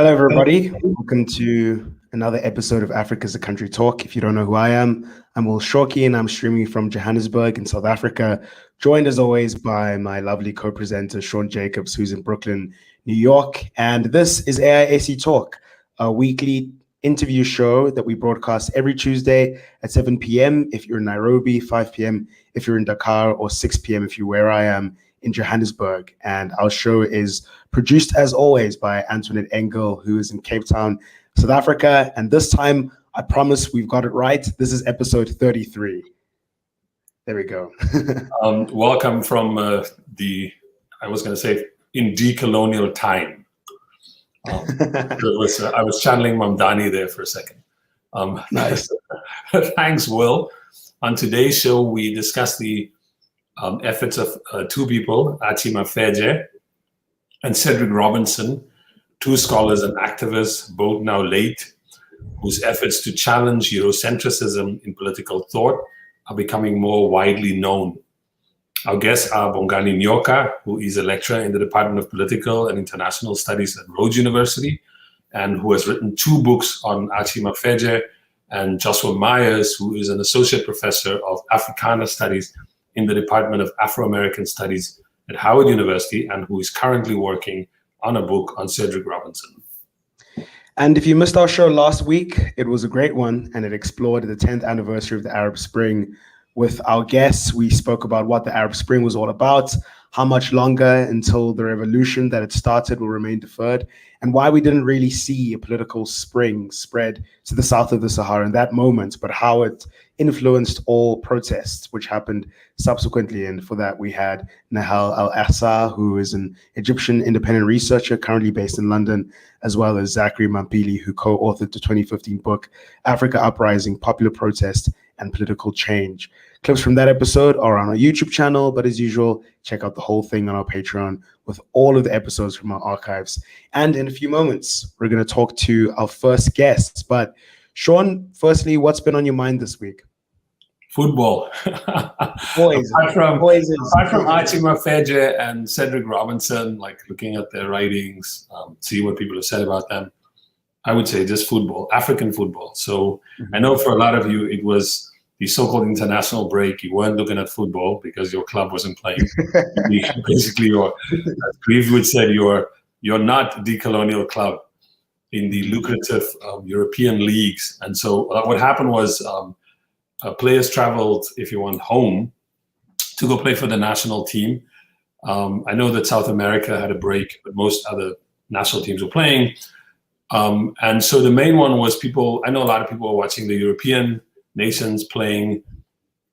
Hello, everybody. Welcome to another episode of Africa's a Country Talk. If you don't know who I am, I'm Will Shoki, and I'm streaming from Johannesburg in South Africa, joined as always by my lovely co-presenter, Sean Jacobs, who's in Brooklyn, New York. And this is AIAC Talk, a weekly interview show that we broadcast every Tuesday at 7 p.m. if you're in Nairobi, 5 p.m. if you're in Dakar, or 6 p.m. if you're where I am in Johannesburg. And our show is produced as always by Antoinette Engel, who is in Cape Town, South Africa. And this time, I promise we've got it right. This is episode 33. There we go. Welcome from I was going to say, in decolonial time. I was channeling Bongani there for a second. Nice. Thanks, Will. On today's show, we discuss the efforts of two people, Archie Mafeje and Cedric Robinson, two scholars and activists, both now late, whose efforts to challenge Eurocentrism in political thought are becoming more widely known. Our guests are Bongani Nyoka, who is a lecturer in the Department of Political and International Studies at Rhodes University, and who has written two books on Archie Mafeje, and Joshua Myers, who is an associate professor of Africana Studies in the Department of Afro-American Studies at Howard University, and who is currently working on a book on Cedric Robinson. And if you missed our show last week, it was a great one, and it explored the 10th anniversary of the Arab Spring. With our guests, we spoke about what the Arab Spring was all about, how much longer until the revolution that it started will remain deferred, and why we didn't really see a political spring spread to the south of the Sahara in that moment, but how it influenced all protests, which happened subsequently. And for that, we had Nahal Al-Assa, who is an Egyptian independent researcher currently based in London, as well as Zachary Mampili, who co-authored the 2015 book, Africa Uprising, Popular Protest and Political Change. Clips from that episode are on our YouTube channel, but as usual, check out the whole thing on our Patreon with all of the episodes from our archives. And in a few moments, we're going to talk to our first guests. But Sean, firstly, what's been on your mind this week? Football. Apart from Archie Mafeje and Cedric Robinson, like looking at their writings, see what people have said about them, I would say just football, African football. So I know for a lot of you, it was the so-called international break. You weren't looking at football because your club wasn't playing. Basically, as Cleveland said, you're not a decolonial club in the lucrative European leagues. And so what happened was players traveled, if you want, home to go play for the national team. I know that South America had a break, but most other national teams were playing. And so the main one was I know a lot of people were watching the European nations playing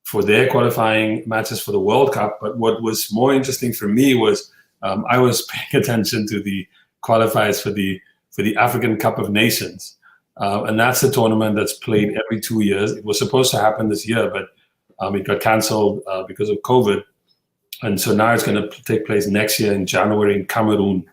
for their qualifying matches for the World Cup. But what was more interesting for me was I was paying attention to the qualifiers for the African Cup of Nations. And that's a tournament that's played every 2 years. It was supposed to happen this year, but it got canceled because of COVID. And so now it's going to take place next year in January in Cameroon.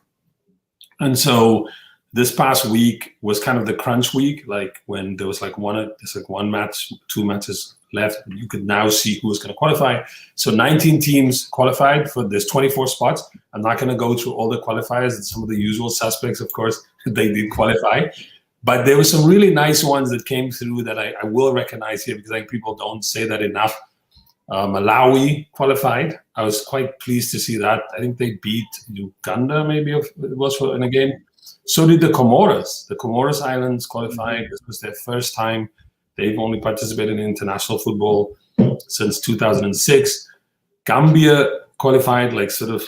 And so this past week was kind of the crunch week, like when there was one match, two matches left. You could now see who was going to qualify. So 19 teams qualified there's 24 spots. I'm not going to go through all the qualifiers. And some of the usual suspects, of course, they did qualify. But there were some really nice ones that came through that I will recognize here because I think people don't say that enough. Malawi qualified. I was quite pleased to see that. I think they beat Uganda, maybe it was in a game. So did the Comoros. The Comoros Islands qualified. This was their first time. They've only participated in international football since 2006. Gambia qualified, next to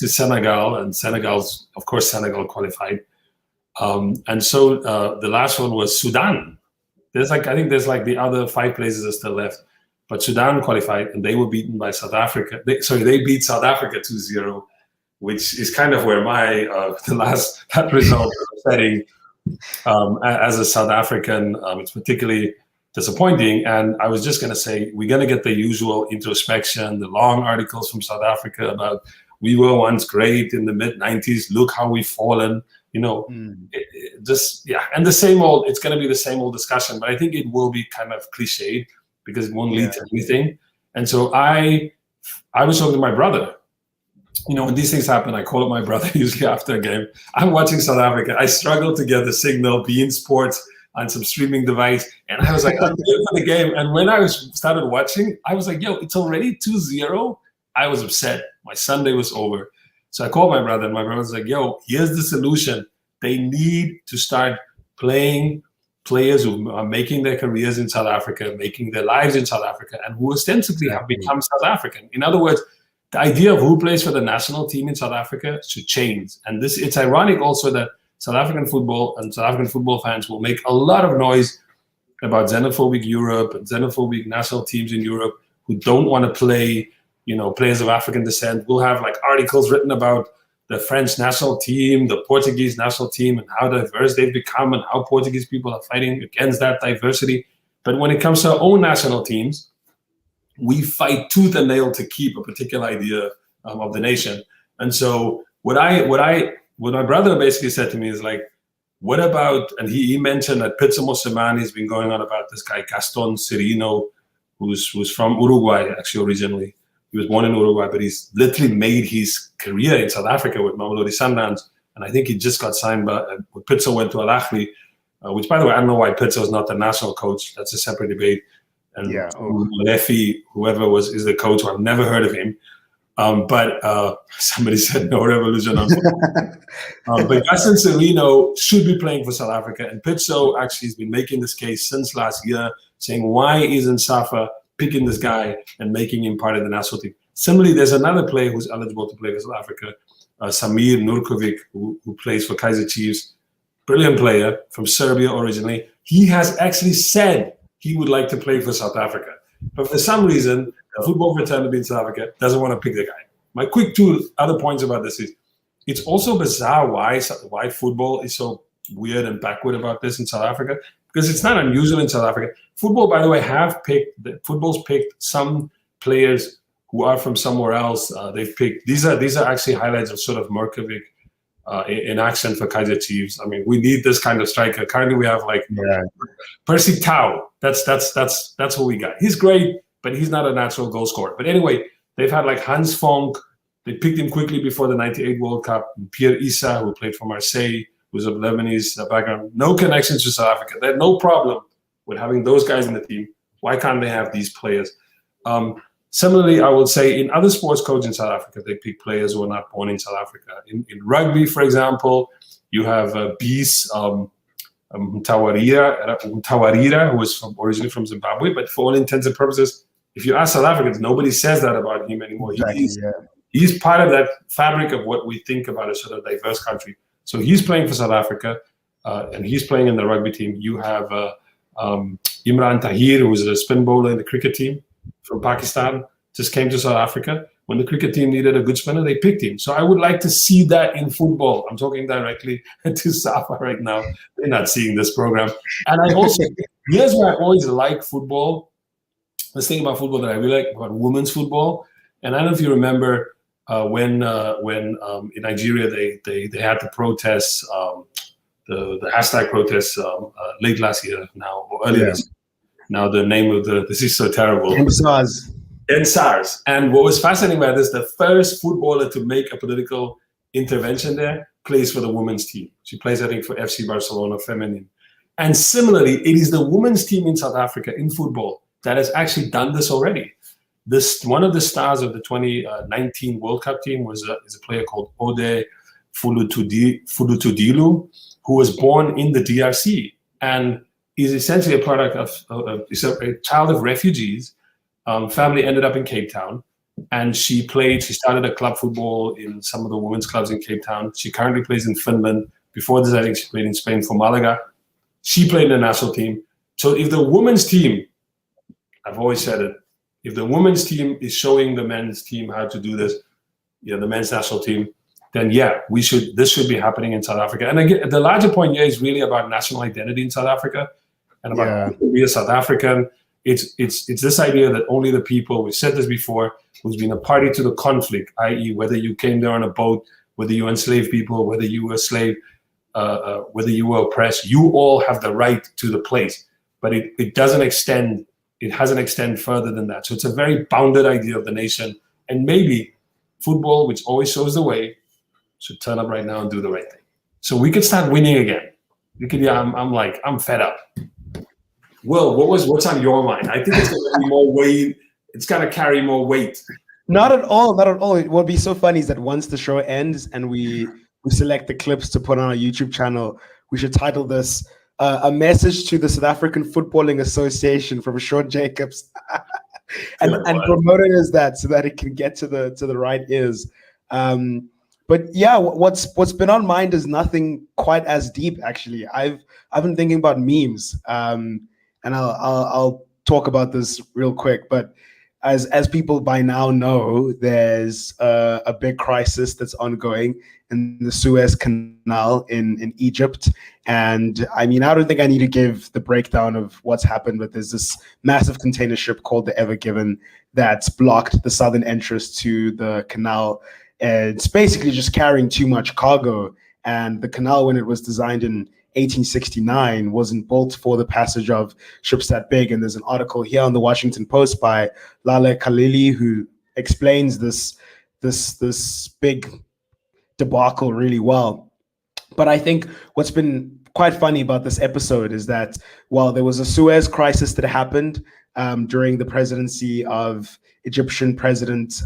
Senegal, and Senegal qualified. And so the last one was Sudan. I think there's the other 5 places are still left. But Sudan qualified, and they were beaten by South Africa. They beat South Africa 2-0. Which is kind of where that result was setting. As a South African, it's particularly disappointing. And I was just going to say, we're going to get the usual introspection, the long articles from South Africa about we were once great in the mid-90s, look how we've fallen, And the same old, it's going to be the same old discussion, but I think it will be kind of cliched because it won't lead to anything. And so I was talking to my brother, when these things happen, I call up my brother usually after a game. I'm watching South Africa. I struggle to get the signal, be in sports on some streaming device. And I was like, I'm here for the game. And when I started watching, I was like, yo, it's already 2-0. I was upset. My Sunday was over. So I called my brother, and my brother was like, yo, here's the solution. They need to start playing players who are making their careers in South Africa, making their lives in South Africa, and who ostensibly have become South African. In other words, the idea of who plays for the national team in South Africa should change. And it's ironic also that South African football and South African football fans will make a lot of noise about xenophobic Europe and xenophobic national teams in Europe who don't want to play, players of African descent. We'll have like articles written about the French national team, the Portuguese national team, and how diverse they've become and how Portuguese people are fighting against that diversity. But when it comes to our own national teams, we fight tooth and nail to keep a particular idea of the nation. And so what my brother basically said to me is like, what about, and he mentioned that Pitso Mosimane has been going on about this guy, Gaston Serino, who's from Uruguay, actually, originally. He was born in Uruguay, but he's literally made his career in South Africa with Mamelodi Sundowns. And I think he just got signed, but Pitso went to Al Ahly, which, by the way, I don't know why Pitso is not the national coach. That's a separate debate. And Lefi, whoever is the coach, I've never heard of him. But somebody said no revolution. But Gaston Serino should be playing for South Africa. And Pitso actually has been making this case since last year, saying, why isn't SAFA picking this guy and making him part of the national team? Similarly, there's another player who's eligible to play for South Africa, Samir Nurkovic, who plays for Kaizer Chiefs. Brilliant player from Serbia originally. He has actually said he would like to play for South Africa. But for some reason, the football fraternity in South Africa doesn't want to pick the guy. My quick two other points about this is, it's also bizarre why football is so weird and backward about this in South Africa, because it's not unusual in South Africa. Football, by the way, football's picked some players who are from somewhere else. They've picked, these are actually highlights of sort of Murkovic in action for Kaizer Chiefs. I mean, we need this kind of striker. Currently, we have like Percy Tau. That's what we got. He's great, but he's not a natural goal scorer. But anyway, they've had like Hans Vonk. They picked him quickly before the '98 World Cup. Pierre Issa, who played for Marseille, who's of Lebanese background. No connections to South Africa. They had no problem with having those guys in the team. Why can't they have these players? Similarly, I would say in other sports codes in South Africa, they pick players who are not born in South Africa. In rugby, for example, you have Bees Mtawarira, who was originally from Zimbabwe, but for all intents and purposes, if you ask South Africans, nobody says that about him anymore. He's part of that fabric of what we think about a sort of diverse country. So he's playing for South Africa, and he's playing in the rugby team. You have Imran Tahir, who was a spin bowler in the cricket team from Pakistan, just came to South Africa. When the cricket team needed a good spinner, they picked him. So I would like to see that in football. I'm talking directly to SAFA right now. They're not seeing this program. And I also, here's where I always like football. This thing about football that I really like about women's football. And I don't know if you remember when in Nigeria they had the protests, the hashtag protests late last year now, or earlier this year. Now the name of this is so terrible. SARS. And what was fascinating about this, the first footballer to make a political intervention there plays for the women's team. She plays, I think, for FC Barcelona Feminine. And similarly, it is the women's team in South Africa in football that has actually done this already. One of the stars of the 2019 World Cup team is a player called Ode Fulutudilu, who was born in the DRC and is essentially a product of a child of refugees. Family ended up in Cape Town, and she started a club football in some of the women's clubs in Cape Town. She currently plays in Finland. Before this, I think she played in Spain for Malaga. She played in the national team. So if the women's team, I've always said it, if the women's team is showing the men's team how to do this, the men's national team, then this should be happening in South Africa. And again, the larger point here is really about national identity in South Africa and about who be a South African. It's this idea that only the people, we said this before, who's been a party to the conflict, i.e. whether you came there on a boat, whether you enslaved people, whether you were a slave, whether you were oppressed, you all have the right to the place. But it hasn't extended further than that. So it's a very bounded idea of the nation. And maybe football, which always shows the way, should turn up right now and do the right thing. So we could start winning again. I'm fed up. Will, what's on your mind? I think it's going to be more weight. It's going to carry more weight. Not at all. Not at all. What would be so funny is that once the show ends and we select the clips to put on our YouTube channel, we should title this "A Message to the South African Footballing Association" from Sean Jacobs, and promote it as that so that it can get to the right ears. But yeah, what's been on mind is nothing quite as deep. Actually, I've been thinking about memes, and I'll talk about this real quick, but. As people by now know, there's a big crisis that's ongoing in the Suez Canal in Egypt. And I mean, I don't think I need to give the breakdown of what's happened, but there's this massive container ship called the Ever Given that's blocked the southern entrance to the canal. And it's basically just carrying too much cargo. And the canal, when it was designed in 1869, wasn't built for the passage of ships that big. And there's an article here on the Washington Post by Lale Khalili who explains this big debacle really well. But I think what's been quite funny about this episode is that while there was a Suez crisis that happened during the presidency of Egyptian President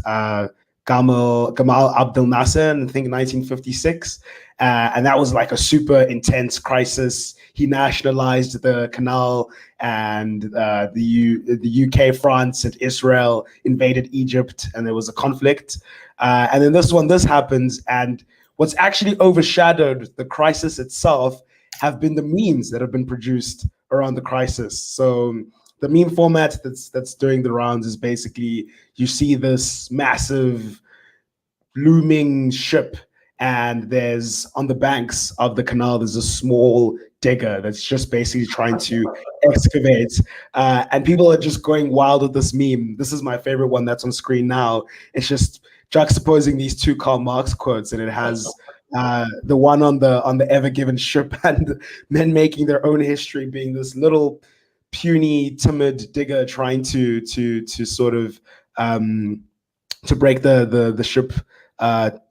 Gamal Abdel Nasser in, I think, 1956. And that was like a super intense crisis. He nationalized the canal, and the UK, France, and Israel invaded Egypt, and there was a conflict. And then this happens, and what's actually overshadowed the crisis itself have been the memes that have been produced around the crisis. So the meme format that's doing the rounds is basically you see this massive looming ship, and there's on the banks of the canal there's a small digger that's just basically trying to excavate, and people are just going wild with this meme. This is my favorite one that's on screen now. It's just juxtaposing these two Karl Marx quotes, and it has the one on the Ever Given ship and men making their own history being this little puny, timid digger trying to sort of to break the ship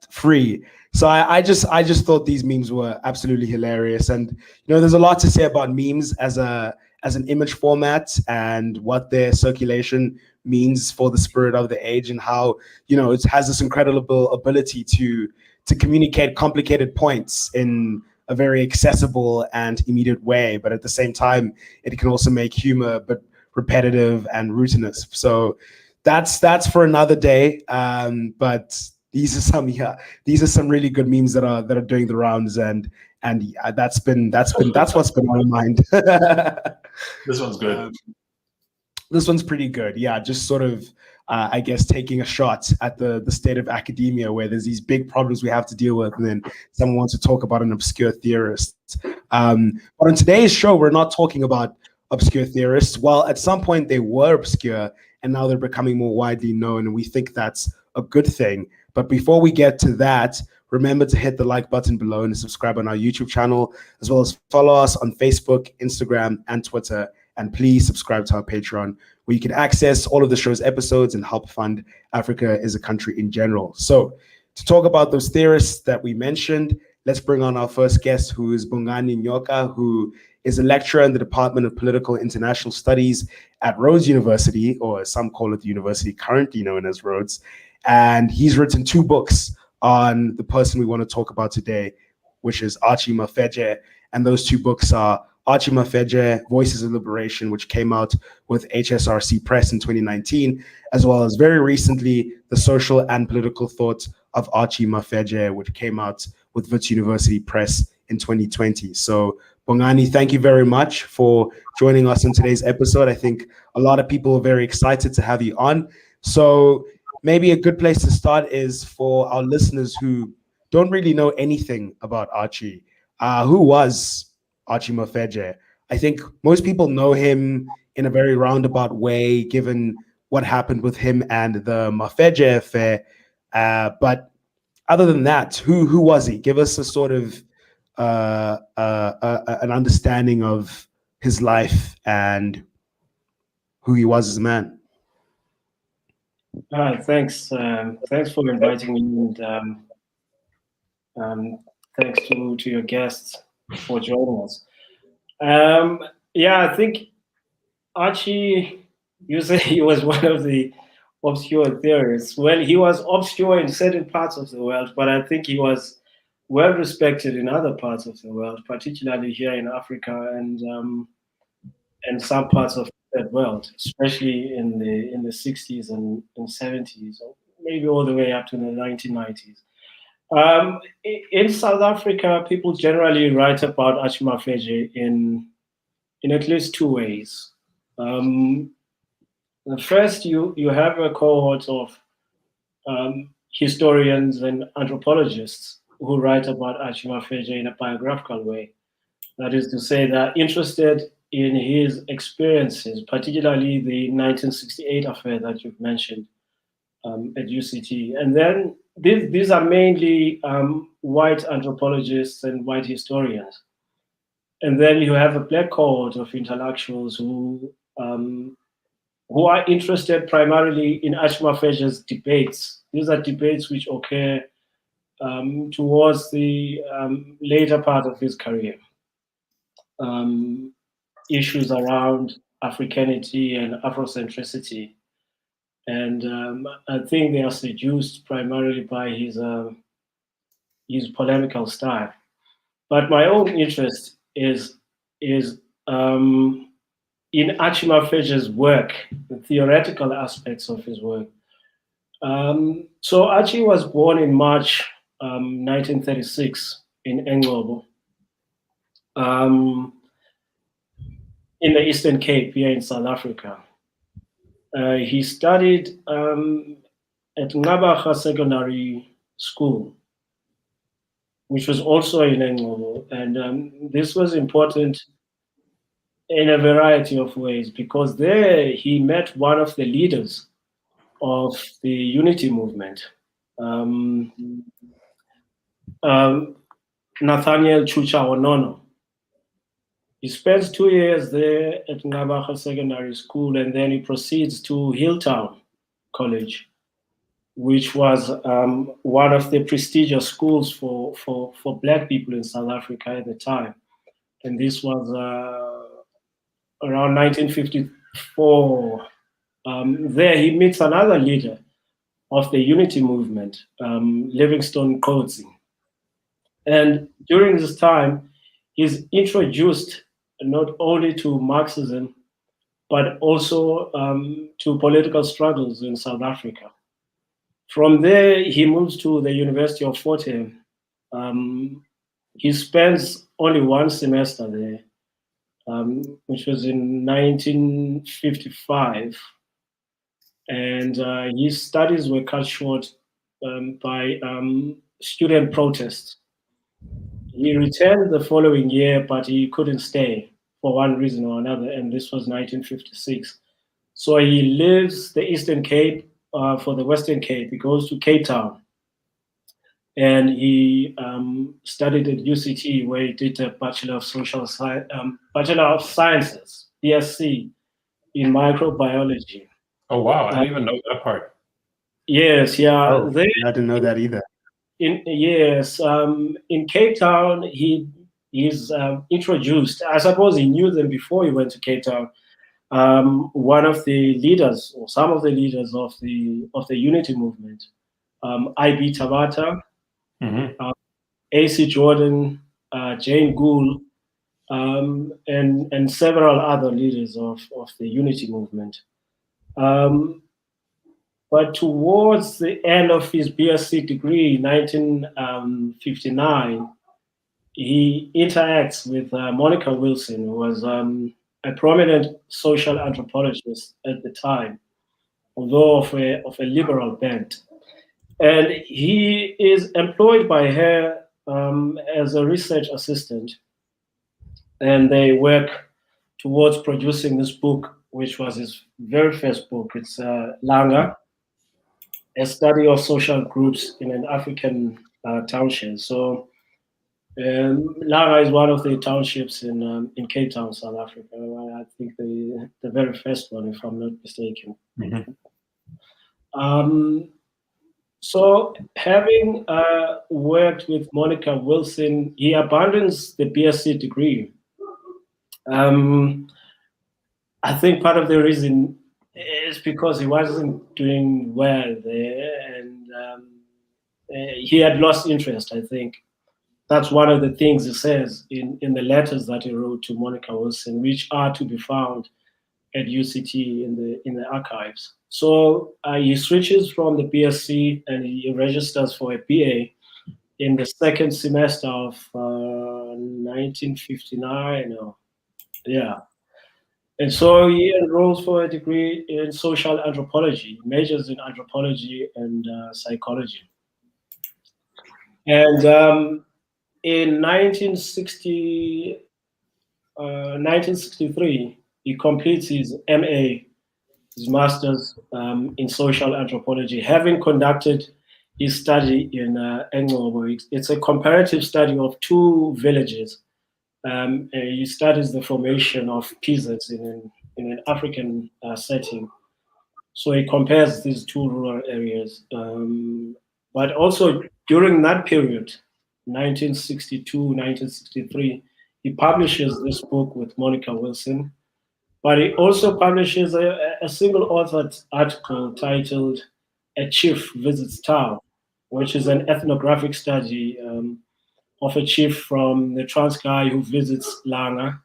free. So I just thought these memes were absolutely hilarious. And there's a lot to say about memes as an image format and what their circulation means for the spirit of the age, and how it has this incredible ability to communicate complicated points in a very accessible and immediate way, but at the same time it can also make humor but repetitive and routinous. So that's for another day. But these are some really good memes that are doing the rounds, and that's what's been on my mind. This one's good. This one's pretty good. Yeah, just sort of I guess taking a shot at the state of academia, where there's these big problems we have to deal with, and then someone wants to talk about an obscure theorist. But on today's show, we're not talking about obscure theorists. Well, at some point they were obscure, and now they're becoming more widely known, and we think that's a good thing. But before we get to that, remember to hit the like button below and subscribe on our YouTube channel, as well as follow us on Facebook, Instagram, and Twitter. And please subscribe to our Patreon, where you can access all of the show's episodes and help fund Africa as a country in general. So to talk about those theorists that we mentioned, let's bring on our first guest, who is Bongani Nyoka, who is a lecturer in the Department of Political International Studies at Rhodes University, or as some call it, the university currently known as Rhodes. And he's written 2 books on the person we want to talk about today, which is Archie Mafeje. And those 2 books are Archie Mafeje, Voices of Liberation, which came out with HSRC Press in 2019, as well as very recently, The Social and Political Thought of Archie Mafeje, which came out with Wits University Press in 2020. So Bongani, thank you very much for joining us in today's episode. I think a lot of people are very excited to have you on. So maybe a good place to start is for our listeners who don't really know anything about Archie. Who was Archie Mafeje? I think most people know him in a very roundabout way, given what happened with him and the Mafeje affair. But other than that, who was he? Give us a sort of an understanding of his life and who he was as a man. Thanks. Thanks for inviting me, and thanks to your guests for joining us. Yeah, I think Archie, you say he was one of the obscure theorists. Well, he was obscure in certain parts of the world, but I think he was well respected in other parts of the world, particularly here in Africa and some parts of that world, especially in the 60s and 70s, or maybe all the way up to the 1990s. In South Africa, people generally write about Archie Mafeje in at least two ways. The first, you have a cohort of historians and anthropologists who write about Archie Mafeje in a biographical way. That is to say, they're interested in his experiences, particularly the 1968 affair that you've mentioned at UCT. And then these are mainly white anthropologists and white historians. And then you have a black cohort of intellectuals who are interested primarily in Archie Mafeje's debates. These are debates which occur towards the later part of his career. Issues around Africanity and Afrocentricity. And I think they are seduced primarily by his polemical style. But my own interest is in Archie Mafeje's work, the theoretical aspects of his work. So Archie was born in March 1936 in Englobo, in the Eastern Cape here in South Africa. He studied at Ngabaga Secondary School, which was also in Englobo. And this was important in a variety of ways, because there he met one of the leaders of the unity movement, Nathaniel Chucha Onono. He spends 2 years there at Ngabaga Secondary School, and then he proceeds to Hilltown College, which was one of the prestigious schools for Black people in South Africa at the time. And this was around 1954. There he meets another leader of the unity movement, Livingstone Coetzee. And during this time, he's introduced not only to Marxism, but also to political struggles in South Africa. From there, he moves to the University of Fort Hare. He spends only one semester there, which was in 1955. And his studies were cut short by student protests. He returned the following year, but he couldn't stay for one reason or another, and this was 1956. So he leaves the Eastern Cape for the Western Cape. He goes to Cape Town, and he studied at UCT, where he did a Bachelor of Sciences, BSc, in microbiology. Oh wow! I didn't even know that part. Yes, yeah. Oh, I didn't know that either. In Cape Town, he's introduced. I suppose he knew them before he went to Cape Town. One of the leaders, or some of the leaders of the unity movement, I.B. Tabata, A.C. Jordan, Jane Gould, and several other leaders of the unity movement. But towards the end of his BSc degree, 1959, he interacts with Monica Wilson, who was a prominent social anthropologist at the time, although of a liberal bent. And he is employed by her as a research assistant, and they work towards producing this book, which was his very first book. It's Langa, a study of social groups in an African township. So Langa is one of the townships in Cape Town, South Africa. I think the very first one, if I'm not mistaken. So having worked with Monica Wilson, he abandons the BSc degree. I think part of the reason is because he wasn't doing well there, and he had lost interest, I think. That's one of the things he says in the letters that he wrote to Monica Wilson, which are to be found at UCT in the archives. So he switches from the BSc and he registers for a BA in the second semester of 1959. And so he enrolls for a degree in social anthropology, majors in anthropology and psychology. And in 1963, he completes his MA, his master's in social anthropology, having conducted his study in Engcobo. It's a comparative study of two villages. He studies the formation of peasants in an African setting. So he compares these two rural areas. But also during that period, 1962, 1963, he publishes this book with Monica Wilson. But he also publishes a single-authored article titled "A Chief Visits Town," which is an ethnographic study of a chief from the Transkei who visits Langa,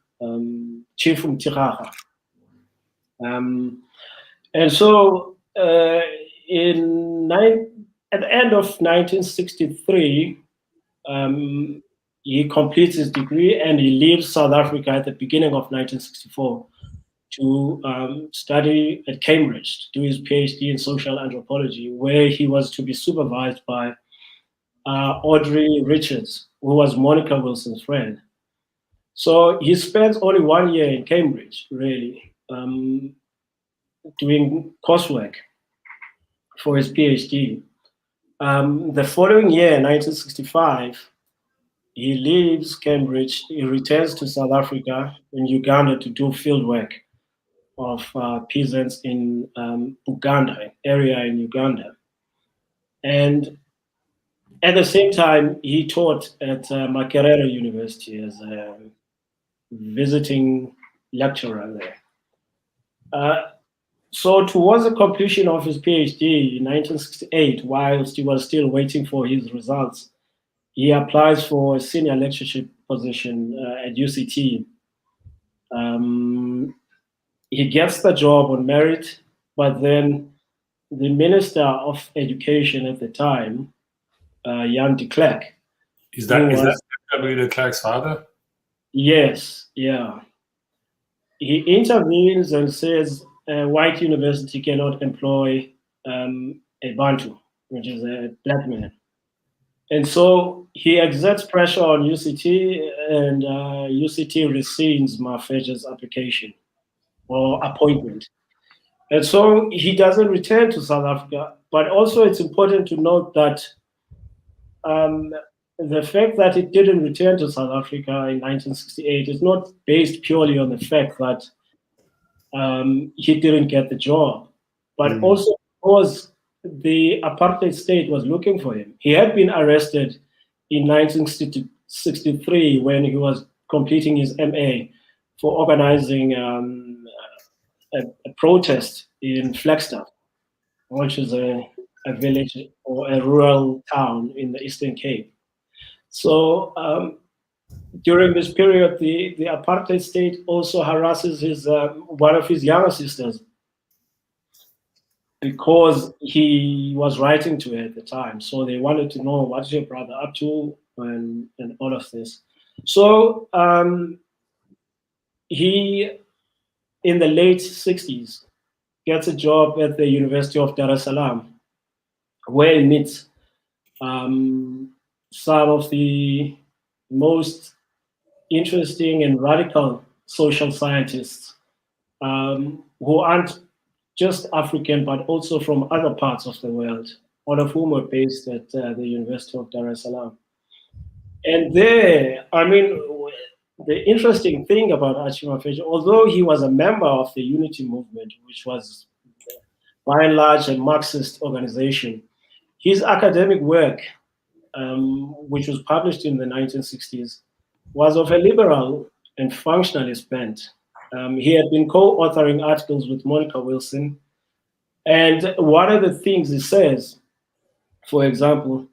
Chief Mtiraga. And so at the end of 1963, he completes his degree and he leaves South Africa at the beginning of 1964 to study at Cambridge, to do his PhD in social anthropology, where he was to be supervised by Audrey Richards, who was Monica Wilson's friend. So he spends only 1 year in Cambridge, really, doing coursework for his PhD. The following year, 1965, he leaves Cambridge, he returns to South Africa and Uganda to do field work of peasants in Uganda, area in Uganda. And at the same time, he taught at Makerere University as a visiting lecturer there. So towards the completion of his PhD in 1968, whilst he was still waiting for his results, he applies for a senior lectureship position at UCT. He gets the job on merit, but then the Minister of Education at the time, Jan de Klerk. Is that W. de Klerk's father? Yes, yeah. He intervenes and says a white university cannot employ a Bantu, which is a black man. And so he exerts pressure on UCT, and UCT rescinds Mafeje's application or appointment. And so he doesn't return to South Africa. But also it's important to note that the fact that he didn't return to South Africa in 1968 is not based purely on the fact that he didn't get the job, but also because the apartheid state was looking for him. He had been arrested in 1963 when he was completing his MA for organizing a protest in Flagstaff, which is a village or a rural town in the Eastern Cape. So during this period, the apartheid state also harasses one of his younger sisters because he was writing to her at the time. So they wanted to know, what's your brother up to, and all of this. So he, in the late 60s, gets a job at the University of Dar es Salaam, where he meets some of the most interesting and radical social scientists who aren't just African, but also from other parts of the world, all of whom are based at the University of Dar es Salaam. And there, I mean, the interesting thing about Archie Mafeje, although he was a member of the Unity movement, which was by and large, a Marxist organization. His academic work, which was published in the 1960s, was of a liberal and functionalist bent. He had been co-authoring articles with Monica Wilson. And one of the things he says, for example,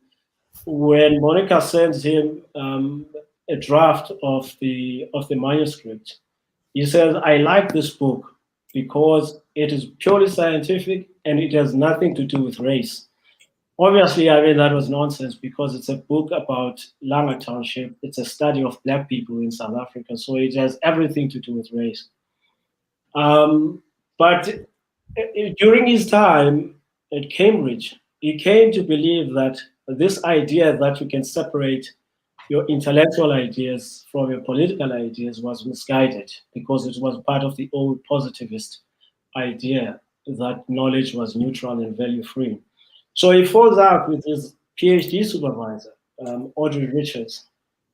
when Monica sends him a draft of the manuscript, he says, "I like this book because it is purely scientific and it has nothing to do with race." Obviously, I mean, that was nonsense because it's a book about Langa Township. It's a study of Black people in South Africa, so it has everything to do with race. But during his time at Cambridge, he came to believe that this idea that you can separate your intellectual ideas from your political ideas was misguided because it was part of the old positivist idea that knowledge was neutral and value-free. So he falls out with his PhD supervisor, Audrey Richards.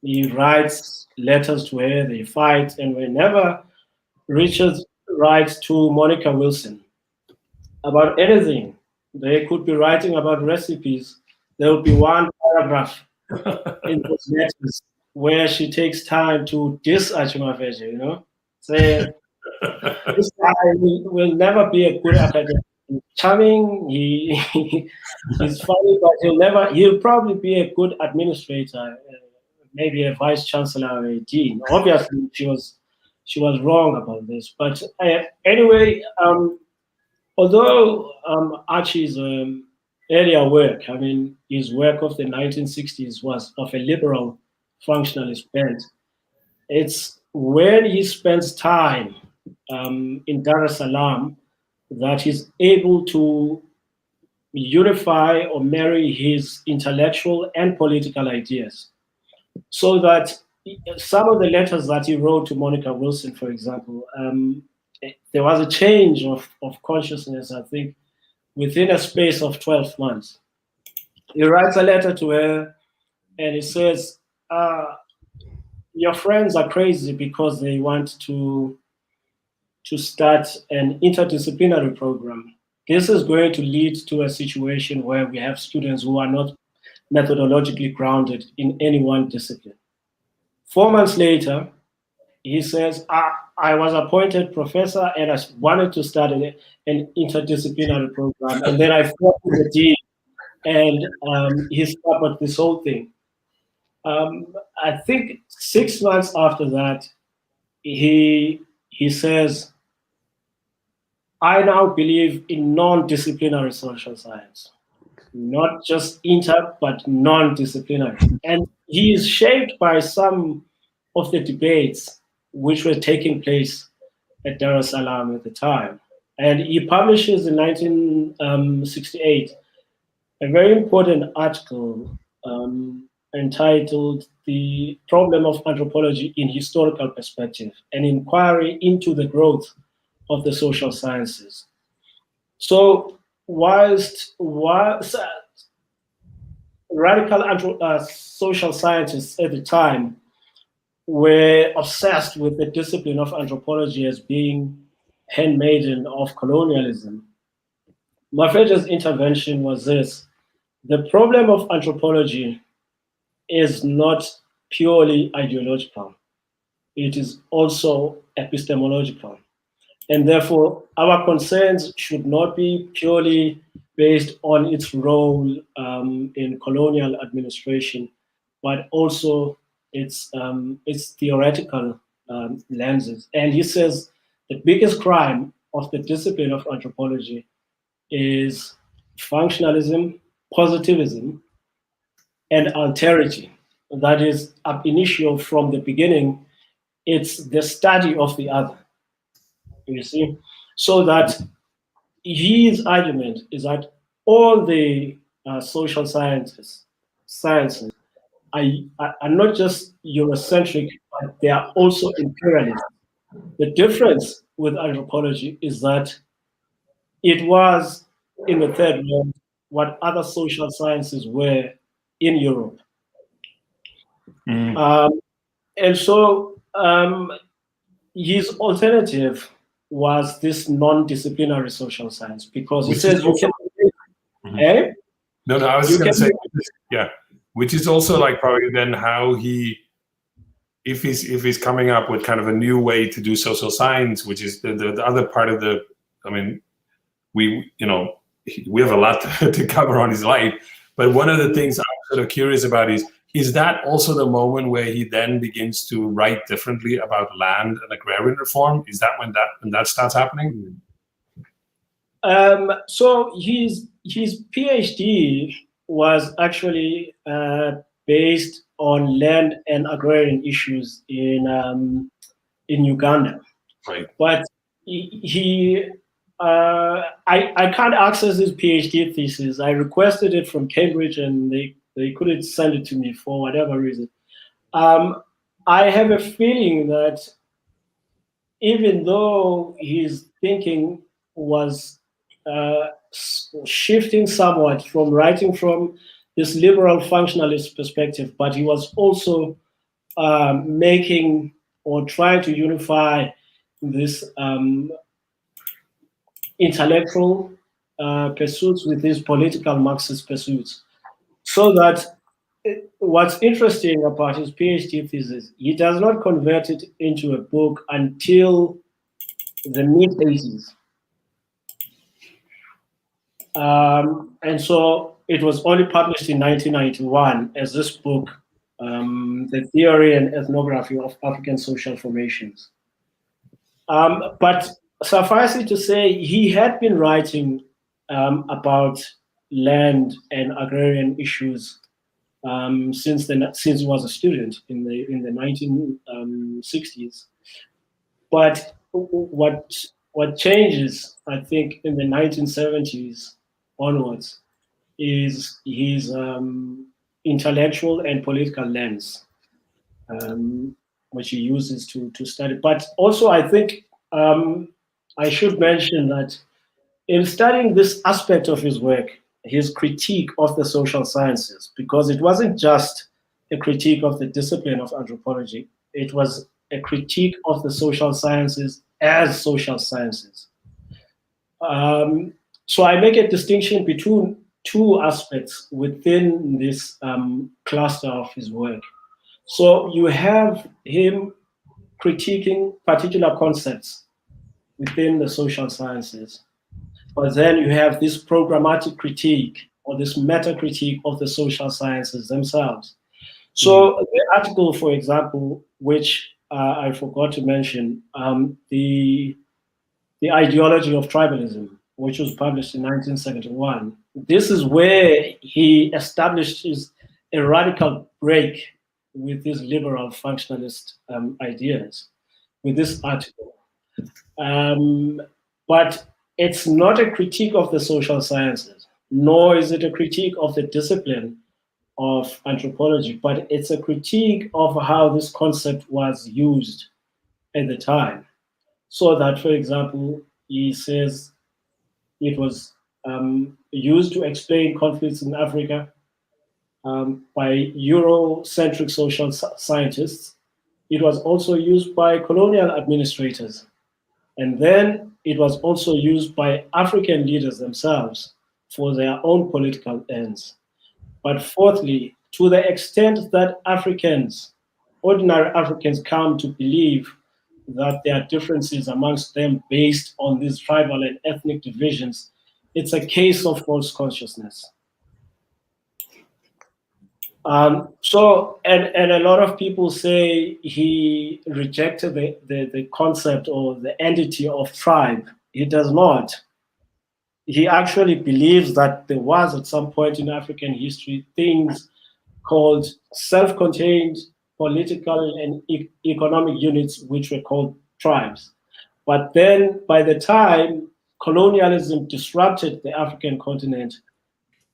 He writes letters to her, they fight, and whenever Richards writes to Monica Wilson about anything, they could be writing about recipes. There will be one paragraph in those letters where she takes time to diss Archie Mafeje, you know, say, "This guy will never be a good academic. He's charming, he's funny, but he'll probably be a good administrator, maybe a vice chancellor or a dean." Obviously, she was wrong about this. But anyway, although Archie's earlier work, I mean, his work of the 1960s was of a liberal functionalist bent, it's when he spends time in Dar es Salaam that he's able to unify or marry his intellectual and political ideas. So that some of the letters that he wrote to Monica Wilson, for example, there was a change of consciousness, I think, within a space of 12 months. He writes a letter to her and he says, "Your friends are crazy because they want to start an interdisciplinary program. This is going to lead to a situation where we have students who are not methodologically grounded in any one discipline." 4 months later, he says, I was appointed professor and I wanted to start an interdisciplinary program. And then I fought with the dean and he stopped this whole thing. I think 6 months after that, he says, "I now believe in non-disciplinary social science, not just inter, but non-disciplinary." And he is shaped by some of the debates which were taking place at Dar es Salaam at the time. And he publishes in 1968 a very important article entitled "The Problem of Anthropology in Historical Perspective, an Inquiry into the Growth of the Social Sciences." So whilst radical social scientists at the time were obsessed with the discipline of anthropology as being handmaiden of colonialism, Mafeje's intervention was this: the problem of anthropology is not purely ideological, it is also epistemological. And therefore, our concerns should not be purely based on its role in colonial administration, but also its theoretical lenses. And he says the biggest crime of the discipline of anthropology is functionalism, positivism, and alterity. That is, ab initio, from the beginning, it's the study of the other. You see, so that his argument is that all the social sciences are not just Eurocentric, but they are also imperialist. The difference with anthropology is that it was in the third world what other social sciences were in Europe. And so his alternative was this non-disciplinary social science, because he says you can. No, I was just going to say, yeah, which is also like probably then how he, if he's coming up with kind of a new way to do social science, which is the other part of the, I mean, we have a lot to cover on his life, but one of the things I'm sort of curious about is that also the moment where he then begins to write differently about land and agrarian reform? Is that when that starts happening? So his PhD was actually based on land and agrarian issues in Uganda. Right. But I can't access his PhD thesis. I requested it from Cambridge, and they couldn't send it to me for whatever reason. I have a feeling that even though his thinking was shifting somewhat from writing from this liberal functionalist perspective, but he was also making or trying to unify this intellectual pursuits with these political Marxist pursuits. So that what's interesting about his PhD thesis, he does not convert it into a book until the mid-80s. And so it was only published in 1991 as this book, The Theory and Ethnography of African Social Formations. But suffice it to say, he had been writing about land and agrarian issues since he was a student in the 1960s. But what changes, I think, in the 1970s onwards is his intellectual and political lens, which he uses to study. But also, I think I should mention that in studying this aspect of his work, his critique of the social sciences, because it wasn't just a critique of the discipline of anthropology, it was a critique of the social sciences as social sciences. So I make a distinction between two aspects within this cluster of his work. So you have him critiquing particular concepts within the social sciences, but then you have this programmatic critique or this meta critique of the social sciences themselves. So the article, for example, which I forgot to mention, the ideology of tribalism, which was published in 1971. This is where he established a radical break with these liberal functionalist ideas with this article. But it's not a critique of the social sciences, nor is it a critique of the discipline of anthropology, but it's a critique of how this concept was used at the time. So that, for example, he says it was used to explain conflicts in Africa by Eurocentric social scientists. It was also used by colonial administrators. And then it was also used by African leaders themselves for their own political ends. But fourthly, to the extent that ordinary Africans come to believe that there are differences amongst them based on these tribal and ethnic divisions, it's a case of false consciousness. So a lot of people say he rejected the concept or the entity of tribe. He does not. He actually believes that there was at some point in African history things called self-contained political and economic units, which were called tribes. But then by the time colonialism disrupted the African continent,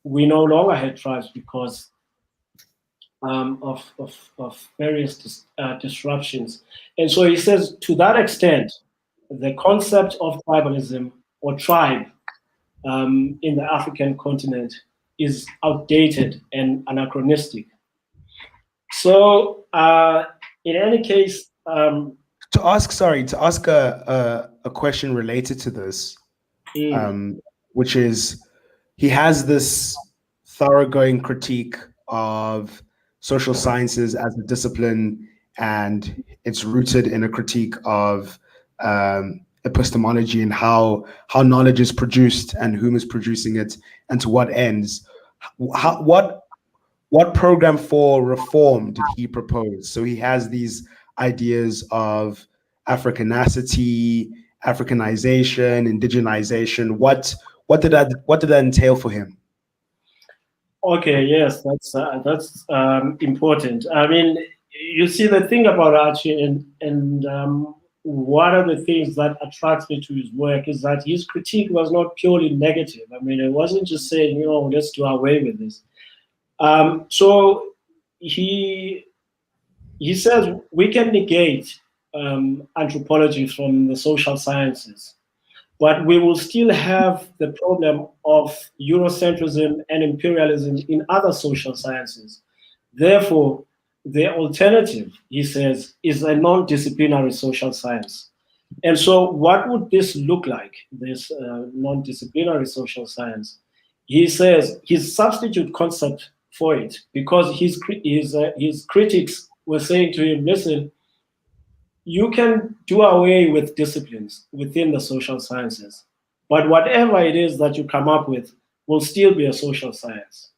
we no longer had tribes because of various disruptions. And so he says, to that extent, the concept of tribalism or tribe in the African continent is outdated and anachronistic. So in any case, To ask a question related to this, which is, he has this thoroughgoing critique of social sciences as a discipline, and it's rooted in a critique of epistemology and how knowledge is produced and whom is producing it and to what ends. What program for reform did he propose? So he has these ideas of Africanacity, Africanization, indigenization. What did that entail for him? Okay, yes, that's important. I mean, you see, the thing about Archie, and one of the things that attracts me to his work is that his critique was not purely negative. I mean, it wasn't just saying, you know, let's do away with this. So he says we can negate anthropology from the social sciences, but we will still have the problem of Eurocentrism and imperialism in other social sciences. Therefore, the alternative, he says, is a non-disciplinary social science. And so what would this look like, this non-disciplinary social science? He says his substitute concept for it, because his critics were saying to him, listen, you can do away with disciplines within the social sciences, but whatever it is that you come up with will still be a social science.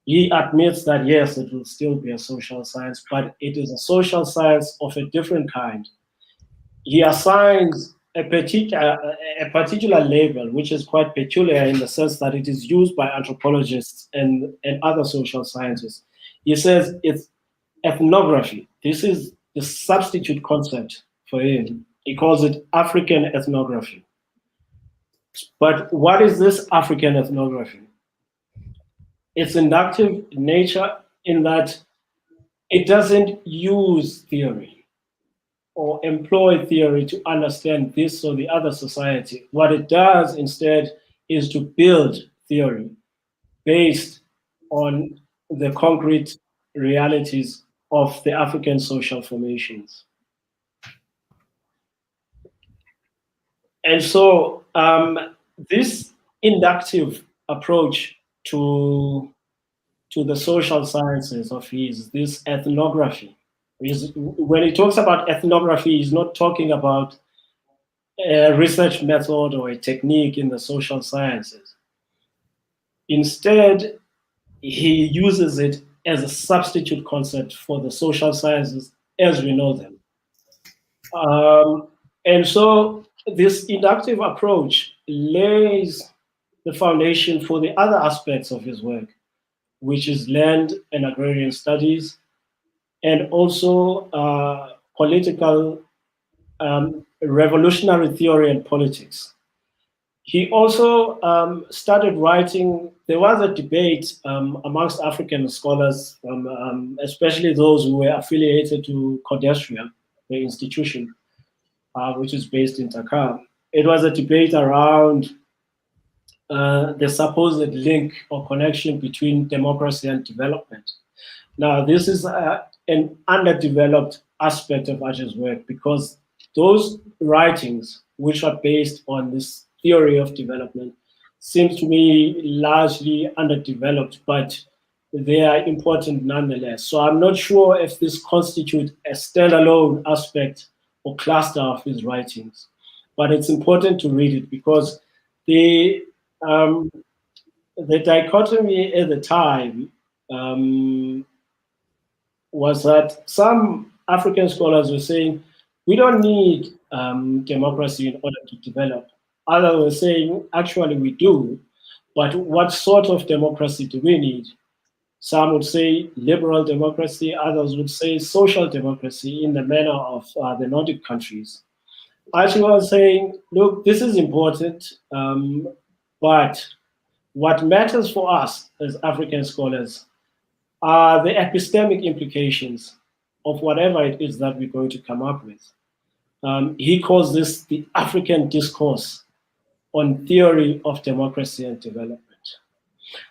He admits that, yes, it will still be a social science, but it is a social science of a different kind. He assigns a particular label, which is quite peculiar in the sense that it is used by anthropologists and other social scientists. He says it's ethnography. This is the substitute concept for him. He calls it African ethnography. But what is this African ethnography? It's inductive in nature in that it doesn't use theory or employ theory to understand this or the other society. What it does instead is to build theory based on the concrete realities of the African social formations. And so this inductive approach to the social sciences of his, this ethnography, when he talks about ethnography, he's not talking about a research method or a technique in the social sciences. Instead, he uses it as a substitute concept for the social sciences as we know them. And so this inductive approach lays the foundation for the other aspects of his work, which is land and agrarian studies, and also political revolutionary theory and politics. He also started writing. There was a debate amongst African scholars, especially those who were affiliated to Codestria, the institution, which is based in Dakar. It was a debate around the supposed link or connection between democracy and development. Now, this is an underdeveloped aspect of Archie's work, because those writings, which are based on this theory of development, seems to me largely underdeveloped, but they are important nonetheless. So I'm not sure if this constitutes a standalone aspect or cluster of his writings, but it's important to read it, because the dichotomy at the time was that some African scholars were saying, we don't need democracy in order to develop. Others were saying, actually we do, but what sort of democracy do we need? Some would say liberal democracy, others would say social democracy in the manner of the Nordic countries. Archie was saying, look, this is important, but what matters for us as African scholars are the epistemic implications of whatever it is that we're going to come up with. He calls this the African discourse on theory of democracy and development.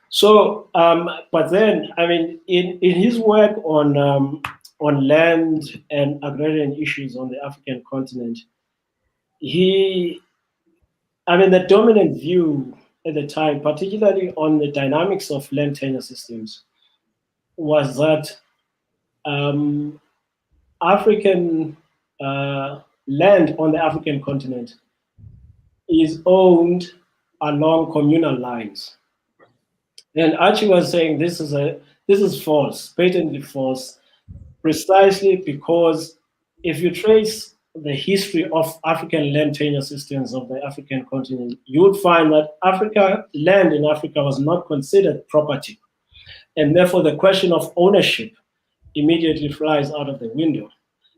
So, but then, I mean, in his work on on land and agrarian issues on the African continent, the dominant view at the time, particularly on the dynamics of land tenure systems, was that African land on the African continent is owned along communal lines. And Archie was saying this is false, patently false, precisely because if you trace the history of African land tenure systems of the African continent, you would find that land in Africa was not considered property. And therefore the question of ownership immediately flies out of the window.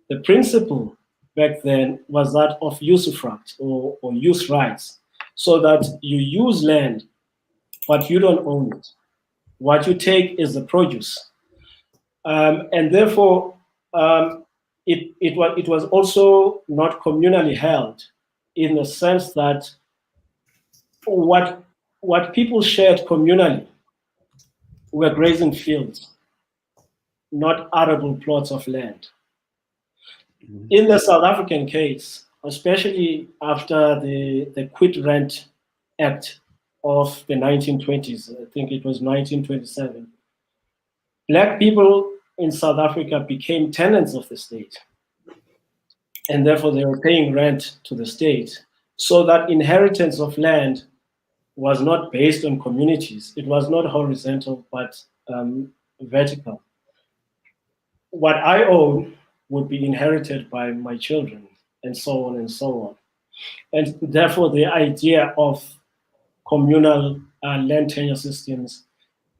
The principle back then was that of usufruct or use rights, so that you use land, but you don't own it. What you take is the produce. And therefore, it was also not communally held, in the sense that what people shared communally were grazing fields, not arable plots of land. In the South African case, especially after the Quit Rent Act of the 1920s, I think it was 1927, Black people in South Africa became tenants of the state. And therefore they were paying rent to the state. So that inheritance of land was not based on communities. It was not horizontal, but vertical. What I own would be inherited by my children, and so on and so on. And therefore the idea of communal land tenure systems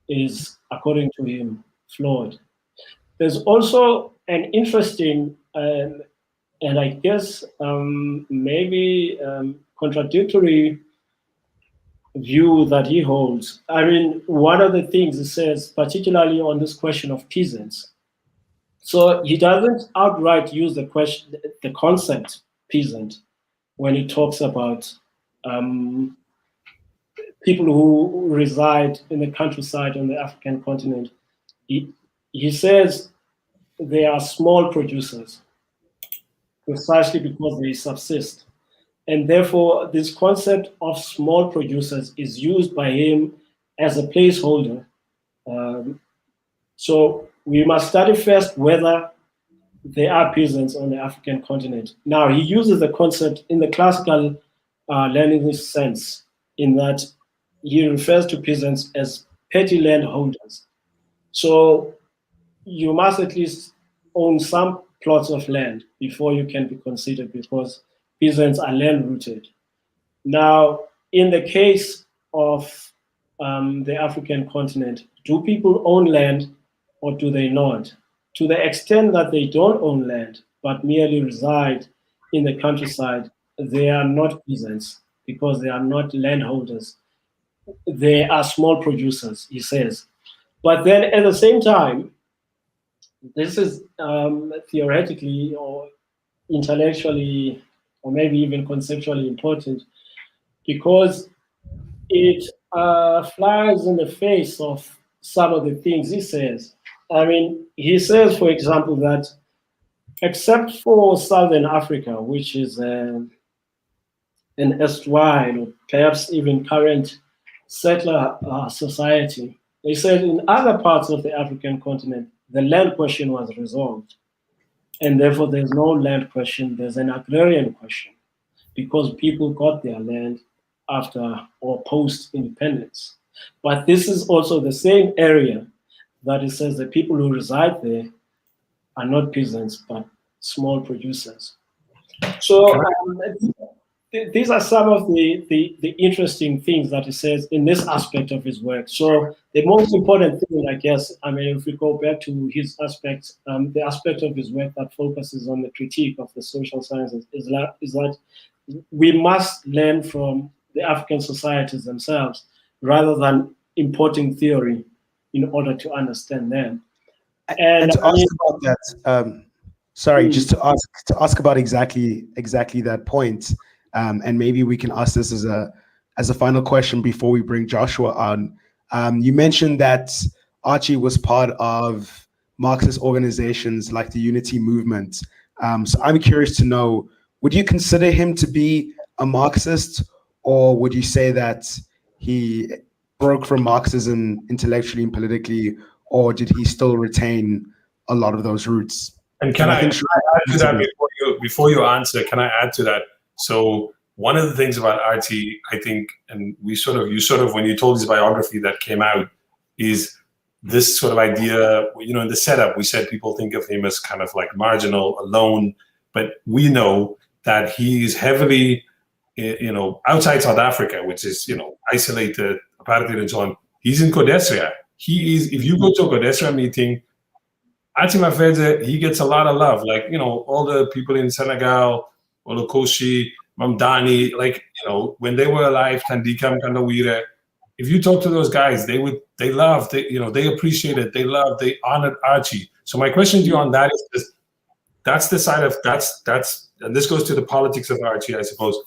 is, according to him, flawed. There's also an interesting and I guess maybe contradictory view that he holds. I mean, one of the things he says, particularly on this question of peasants, so he doesn't outright use the concept peasant when he talks about people who reside in the countryside on the African continent. He says they are small producers, precisely because they subsist. And therefore, this concept of small producers is used by him as a placeholder. So we must study first whether there are peasants on the African continent. Now, he uses the concept in the classical Leninist sense, in that he refers to peasants as petty landholders. So you must at least own some plots of land before you can be considered, because peasants are land-rooted. Now, in the case of the African continent, do people own land or do they not? To the extent that they don't own land, but merely reside in the countryside, they are not peasants, because they are not landholders. They are small producers, he says. But then at the same time, this is theoretically or intellectually or maybe even conceptually important, because it flies in the face of some of the things he says. I mean, he says, for example, that except for Southern Africa, which is an erstwhile or perhaps even current settler society, he said in other parts of the African continent, the land question was resolved. And therefore there's no land question, there's an agrarian question, because people got their land after or post-independence. But this is also the same area that it says the people who reside there are not peasants, but small producers. So these are some of the interesting things that he says in this aspect of his work. So the most important thing, I guess, I mean, if we go back to his aspect, the aspect of his work that focuses on the critique of the social sciences is that we must learn from the African societies themselves rather than importing theory in order to understand them. And to ask about that, just to ask about exactly that point, and maybe we can ask this as a final question before we bring Joshua on. You mentioned that Archie was part of Marxist organizations like the Unity Movement. So I'm curious to know, would you consider him to be a Marxist, or would you say that he broke from Marxism intellectually and politically, or did he still retain a lot of those roots? And can I add to that before you answer? Can I add to that? So one of the things about Archie, I think, and you sort of when you told his biography that came out, is this sort of idea. You know, in the setup, we said people think of him as kind of like marginal, alone, but we know that he's heavily, you know, outside South Africa, which is, you know, isolated, apartheid and so on. He's in Codesria. He is. If you go to a Codesria meeting, Archie Mafeje, he gets a lot of love. Like, you know, all the people in Senegal, Olokoshi, Mamdani, like, you know, when they were alive, Tandika Mkandawire, if you talk to those guys, they appreciate it, they honored Archie. So my question to you on that is, that's the side of, and this goes to the politics of Archie, I suppose.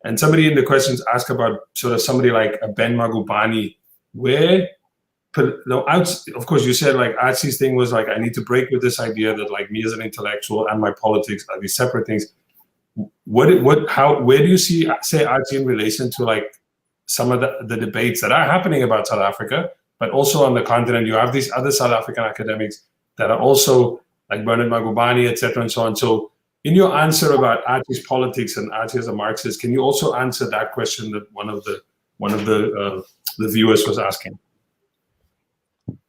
And somebody in the questions asked about sort of somebody like a Ben Magubani, where, of course, you said like Archie's thing was like, I need to break with this idea that like me as an intellectual and my politics are these separate things. Where do you say Archie in relation to like some of the debates that are happening about South Africa, but also on the continent, you have these other South African academics that are also like Bernard Magubani, etc., and so on. So in your answer about Archie's politics and Archie as a Marxist, can you also answer that question that one of the viewers was asking?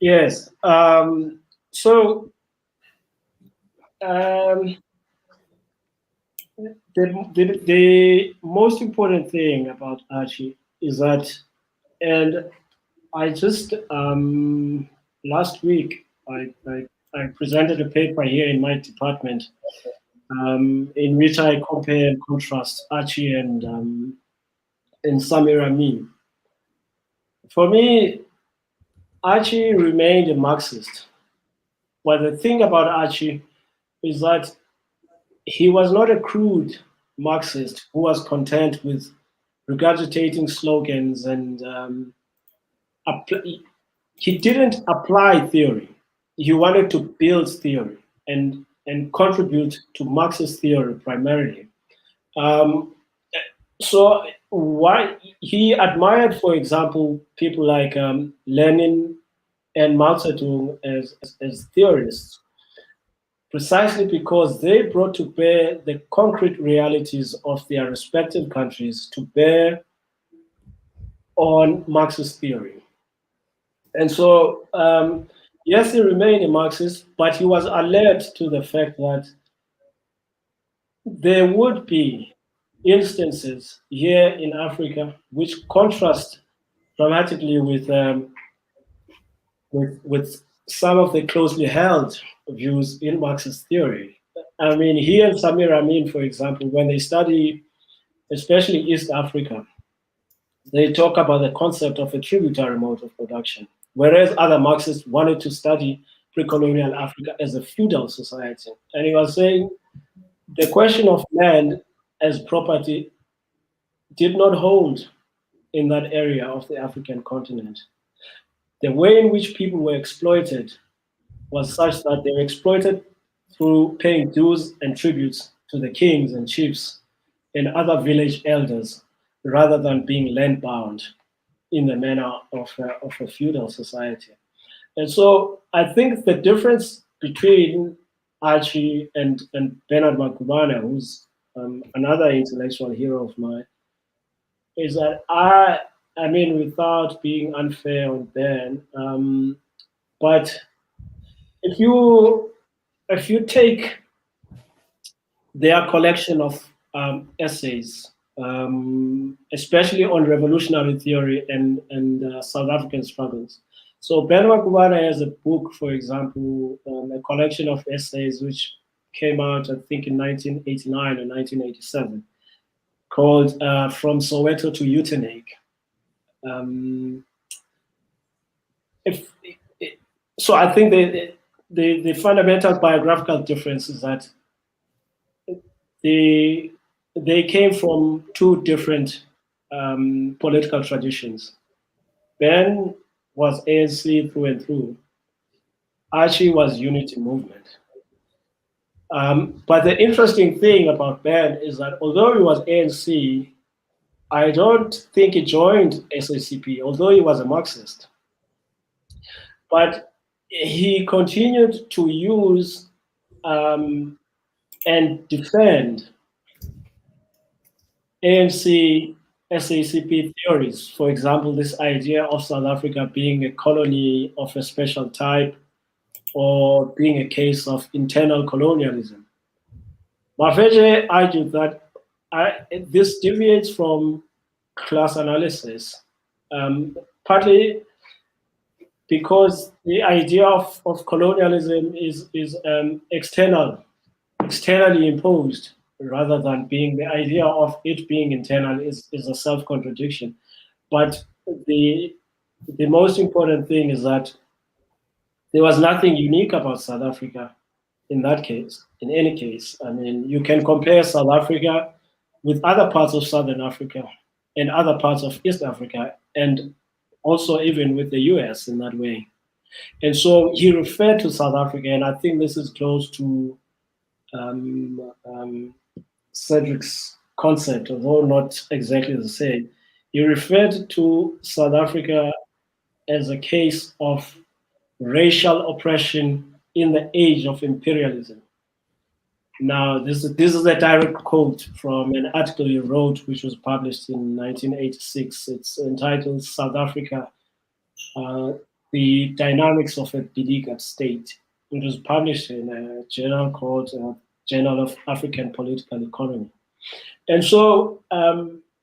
Yes. The most important thing about Archie is that, and I just last week I presented a paper here in my department in which I compare and contrast Archie and Samir Amin. For me, Archie remained a Marxist, but the thing about Archie is that he was not a crude Marxist who was content with regurgitating slogans and he didn't apply theory. He wanted to build theory and contribute to Marxist theory primarily. So why he admired, for example, people like Lenin and Mao Zedong as theorists, precisely because they brought to bear the concrete realities of their respective countries to bear on Marxist theory. And so, yes, he remained a Marxist, but he was alert to the fact that there would be instances here in Africa which contrast dramatically with some of the closely held views in Marxist theory. I mean, he and Samir Amin, for example, when they study, especially East Africa, they talk about the concept of a tributary mode of production, whereas other Marxists wanted to study pre-colonial Africa as a feudal society. And he was saying the question of land as property did not hold in that area of the African continent. The way in which people were exploited was such that they were exploited through paying dues and tributes to the kings and chiefs and other village elders, rather than being land-bound in the manner of a feudal society. And so I think the difference between Archie and Bernard Magubane, who's another intellectual hero of mine, is that I mean, without being unfair on Ben, but if you take their collection of essays, especially on revolutionary theory and South African struggles. So Ben Magubane has a book, for example, a collection of essays which came out, I think, in 1989 or 1987, called From Soweto to Utenhage. So I think the fundamental biographical difference is that they came from two different political traditions. Ben was ANC through and through, Archie was unity movement. But the interesting thing about Ben is that although he was ANC, I don't think he joined SACP, although he was a Marxist. But he continued to use and defend ANC, SACP theories. For example, this idea of South Africa being a colony of a special type or being a case of internal colonialism. Mafeje argued that this deviates from class analysis, partly because the idea of colonialism is externally imposed, rather than being the idea of it being internal is a self-contradiction. But the most important thing is that there was nothing unique about South Africa in that case, in any case. I mean, you can compare South Africa with other parts of Southern Africa and other parts of East Africa, and also even with the US in that way. And so he referred to South Africa, and I think this is close to Cedric's concept, although not exactly the same. He referred to South Africa as a case of racial oppression in the age of imperialism. Now, this is a direct quote from an article he wrote, which was published in 1986. It's entitled "South Africa, the Dynamics of a Beleaguered State." It was published in a journal called Journal of African Political Economy. And so,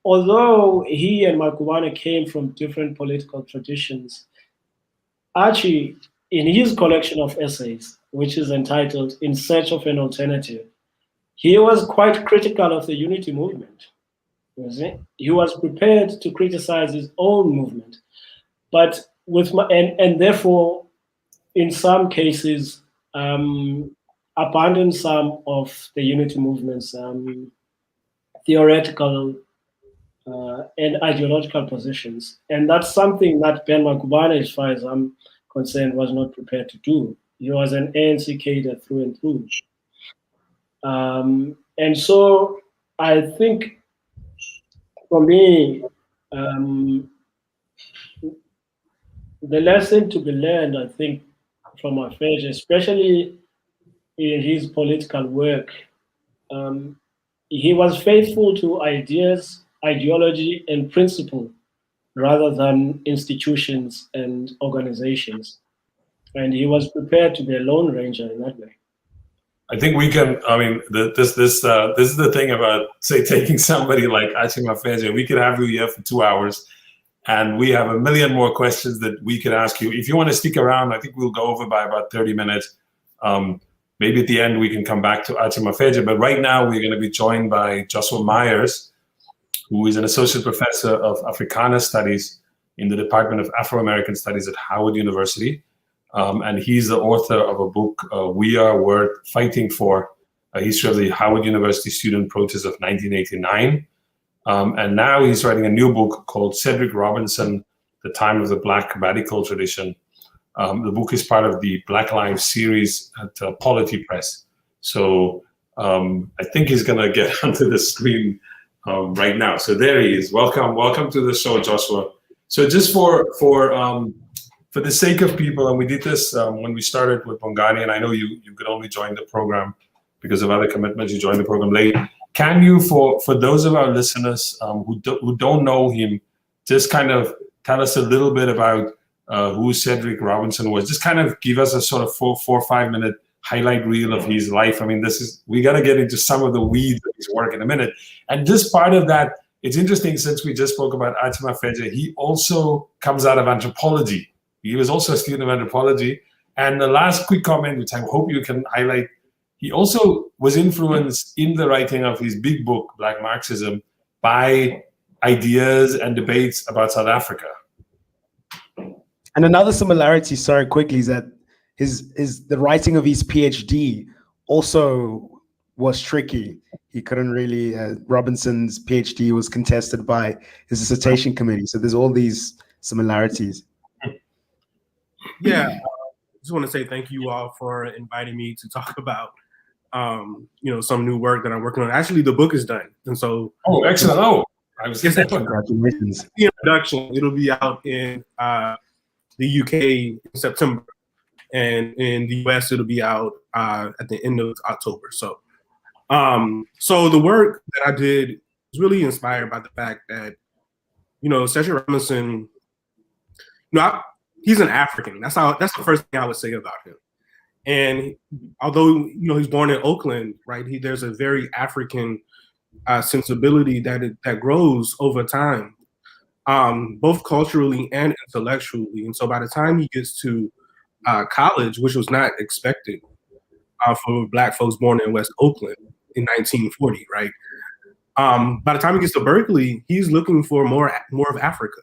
although he and Makubane came from different political traditions, Archie, in his collection of essays, which is entitled "In Search of an Alternative," he was quite critical of the unity movement. He was prepared to criticize his own movement, but and therefore, in some cases, abandoned some of the unity movement's theoretical and ideological positions. And that's something that Ben Makubane, as far as I'm concerned, was not prepared to do. He was an ANC cadre through and through. And so I think, for me, the lesson to be learned, I think, from Mafeje, especially in his political work, he was faithful to ideas, ideology, and principle rather than institutions and organizations. And he was prepared to be a lone ranger in that way. I think we can, I mean, this is the thing about, say, taking somebody like Archie Mafeje. We could have you here for 2 hours, and we have a million more questions that we could ask you. If you want to stick around, I think we'll go over by about 30 minutes. Maybe at the end we can come back to Archie Mafeje, but right now we're going to be joined by Joshua Myers, who is an associate professor of Africana Studies in the Department of Afro-American Studies at Howard University. And he's the author of a book, We Are Worth Fighting For, a history of the Howard University student protest of 1989. And now he's writing a new book called Cedric Robinson, The Time of the Black Radical Tradition. The book is part of the Black Lives series at Polity Press. So I think he's going to get onto the screen right now. So there he is. Welcome to the show, Joshua. So just for the sake of people, and we did this when we started with Bongani, and I know you could only join the program because of other commitments. You joined the program late. Can you, for those of our listeners who don't know him, just kind of tell us a little bit about who Cedric Robinson was? Just kind of give us a sort of 4 or 5 minute highlight reel of his life. I mean, we got to get into some of the weeds of his work in a minute. And just part of that, it's interesting, since we just spoke about Archie Mafeje, he also comes out of anthropology. He was also a student of anthropology. And the last quick comment, which I hope you can highlight, he also was influenced in the writing of his big book, Black Marxism, by ideas and debates about South Africa. And another similarity, sorry, quickly, is that the writing of his PhD also was tricky. He couldn't really, Robinson's PhD was contested by his dissertation committee. So there's all these similarities. Yeah. just want to say thank you all for inviting me to talk about, some new work that I'm working on. Actually, the book is done, and so. Oh, excellent! Oh, I was congratulations. The introduction. It'll be out in the UK in September, and in the US it'll be out at the end of October. So, so the work that I did was really inspired by the fact that, Cedric Robinson, he's an African. That's the first thing I would say about him. And although he's born in Oakland, right? There's a very African sensibility that grows over time, both culturally and intellectually. And so by the time he gets to college, which was not expected for Black folks born in West Oakland in 1940, right? By the time he gets to Berkeley, he's looking for more of Africa.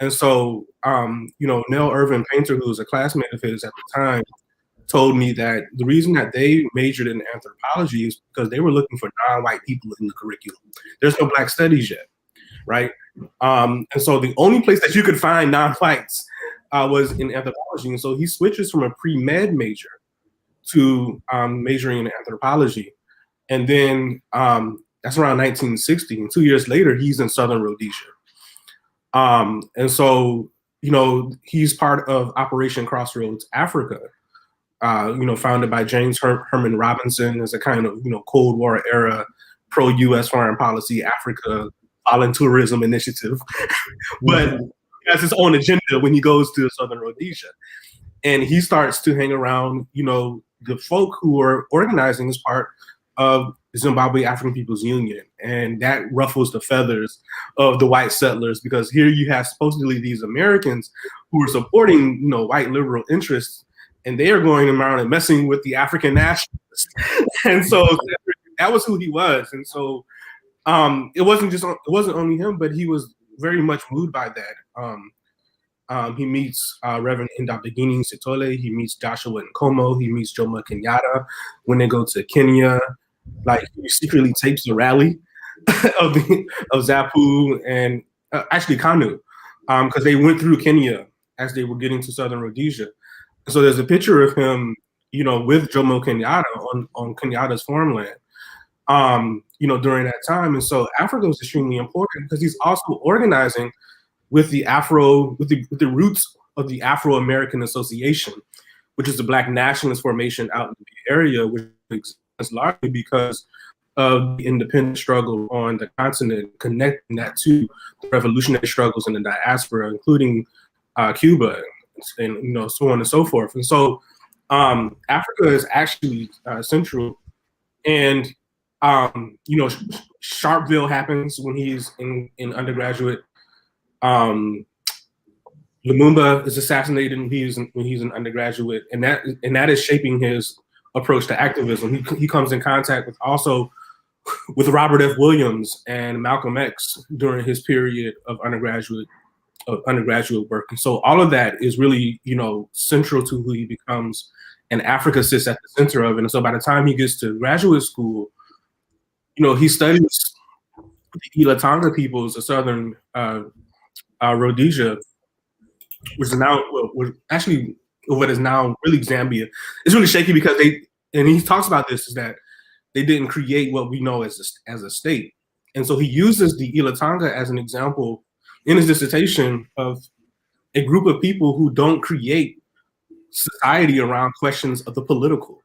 And so, Nell Irvin Painter, who was a classmate of his at the time, told me that the reason that they majored in anthropology is because they were looking for non-white people in the curriculum. There's no Black studies yet, right? And so the only place that you could find non-whites was in anthropology. And so he switches from a pre-med major to majoring in anthropology. And then that's around 1960. And 2 years later, he's in Southern Rhodesia. And so, he's part of Operation Crossroads Africa, founded by James Herman Robinson as a kind of, Cold War era pro-US foreign policy Africa volunteerism initiative. But he has his own agenda when he goes to Southern Rhodesia. And he starts to hang around, the folk who are organizing as part of the Zimbabwe African People's Union. And that ruffles the feathers of the white settlers, because here you have supposedly these Americans who are supporting, white liberal interests, and they are going around and messing with the African nationalists. And so that was who he was. And so it wasn't only him, but he was very much moved by that. He meets Reverend Ndabagini Sitole. He meets Joshua Nkomo. He meets Jomo Kenyatta when they go to Kenya. Like, he secretly tapes the rally of ZAPU and actually KANU, because they went through Kenya as they were getting to Southern Rhodesia. So there's a picture of him, with Jomo Kenyatta on Kenyatta's farmland, during that time. And so Africa was extremely important because he's also organizing with the roots of the Afro-American Association, which is the Black nationalist formation out in the area, which exists largely because of the independence struggle on the continent, connecting that to the revolutionary struggles in the diaspora, including Cuba, and so on and so forth. And so Africa is actually central. And Sharpeville happens when he's in undergraduate. Lumumba is assassinated when he's an undergraduate, and that is shaping his approach to activism. He comes in contact with Robert F. Williams and Malcolm X during his period of undergraduate work. And so all of that is really, central to who he becomes, and Africa sits at the center of it. And so by the time he gets to graduate school, he studies the Ilatanga peoples of Southern Rhodesia, which is now, actually what is now really Zambia. It's really shaky because and he talks about this, is that they didn't create what we know as a state. And so he uses the Ilatanga as an example in his dissertation of a group of people who don't create society around questions of the political.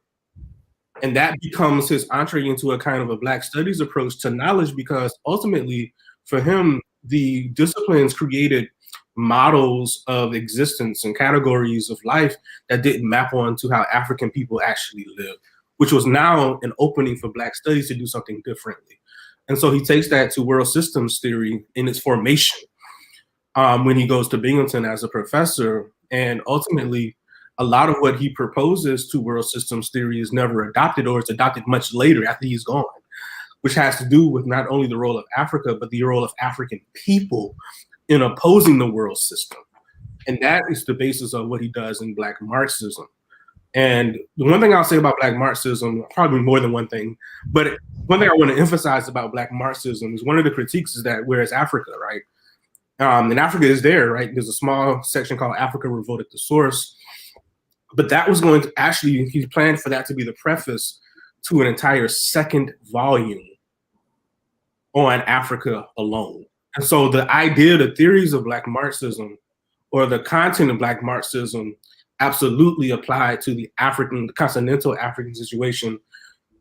And that becomes his entree into a kind of a Black studies approach to knowledge, because ultimately for him, the disciplines created models of existence and categories of life that didn't map onto how African people actually live, which was now an opening for Black studies to do something differently. And so he takes that to world systems theory in its formation when he goes to Binghamton as a professor. And ultimately, a lot of what he proposes to world systems theory is never adopted, or it's adopted much later after he's gone, which has to do with not only the role of Africa, but the role of African people in opposing the world system. And that is the basis of what he does in Black Marxism. And the one thing I'll say about Black Marxism, probably more than one thing, but one thing I want to emphasize about Black Marxism is one of the critiques is that whereas Africa, right? And Africa is there, right? There's a small section called Africa Revolt at the Source, But that was going to actually, he planned for that to be the preface to an entire second volume on Africa alone. And so the idea, the theories of Black Marxism, or the content of Black Marxism, absolutely applied to the continental African situation.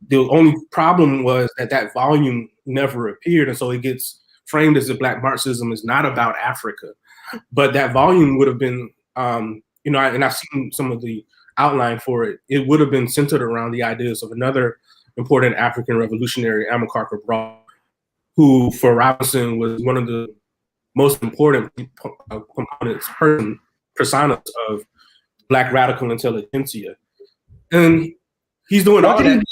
The only problem was that that volume never appeared, and so it gets framed as if Black Marxism is not about Africa. But that volume would have been, and I've seen some of the outline for it, it would have been centered around the ideas of another important African revolutionary, Amilcar Cabral, who for Robinson was one of the most important components, personas of Black radical intelligentsia. And he's doing all that.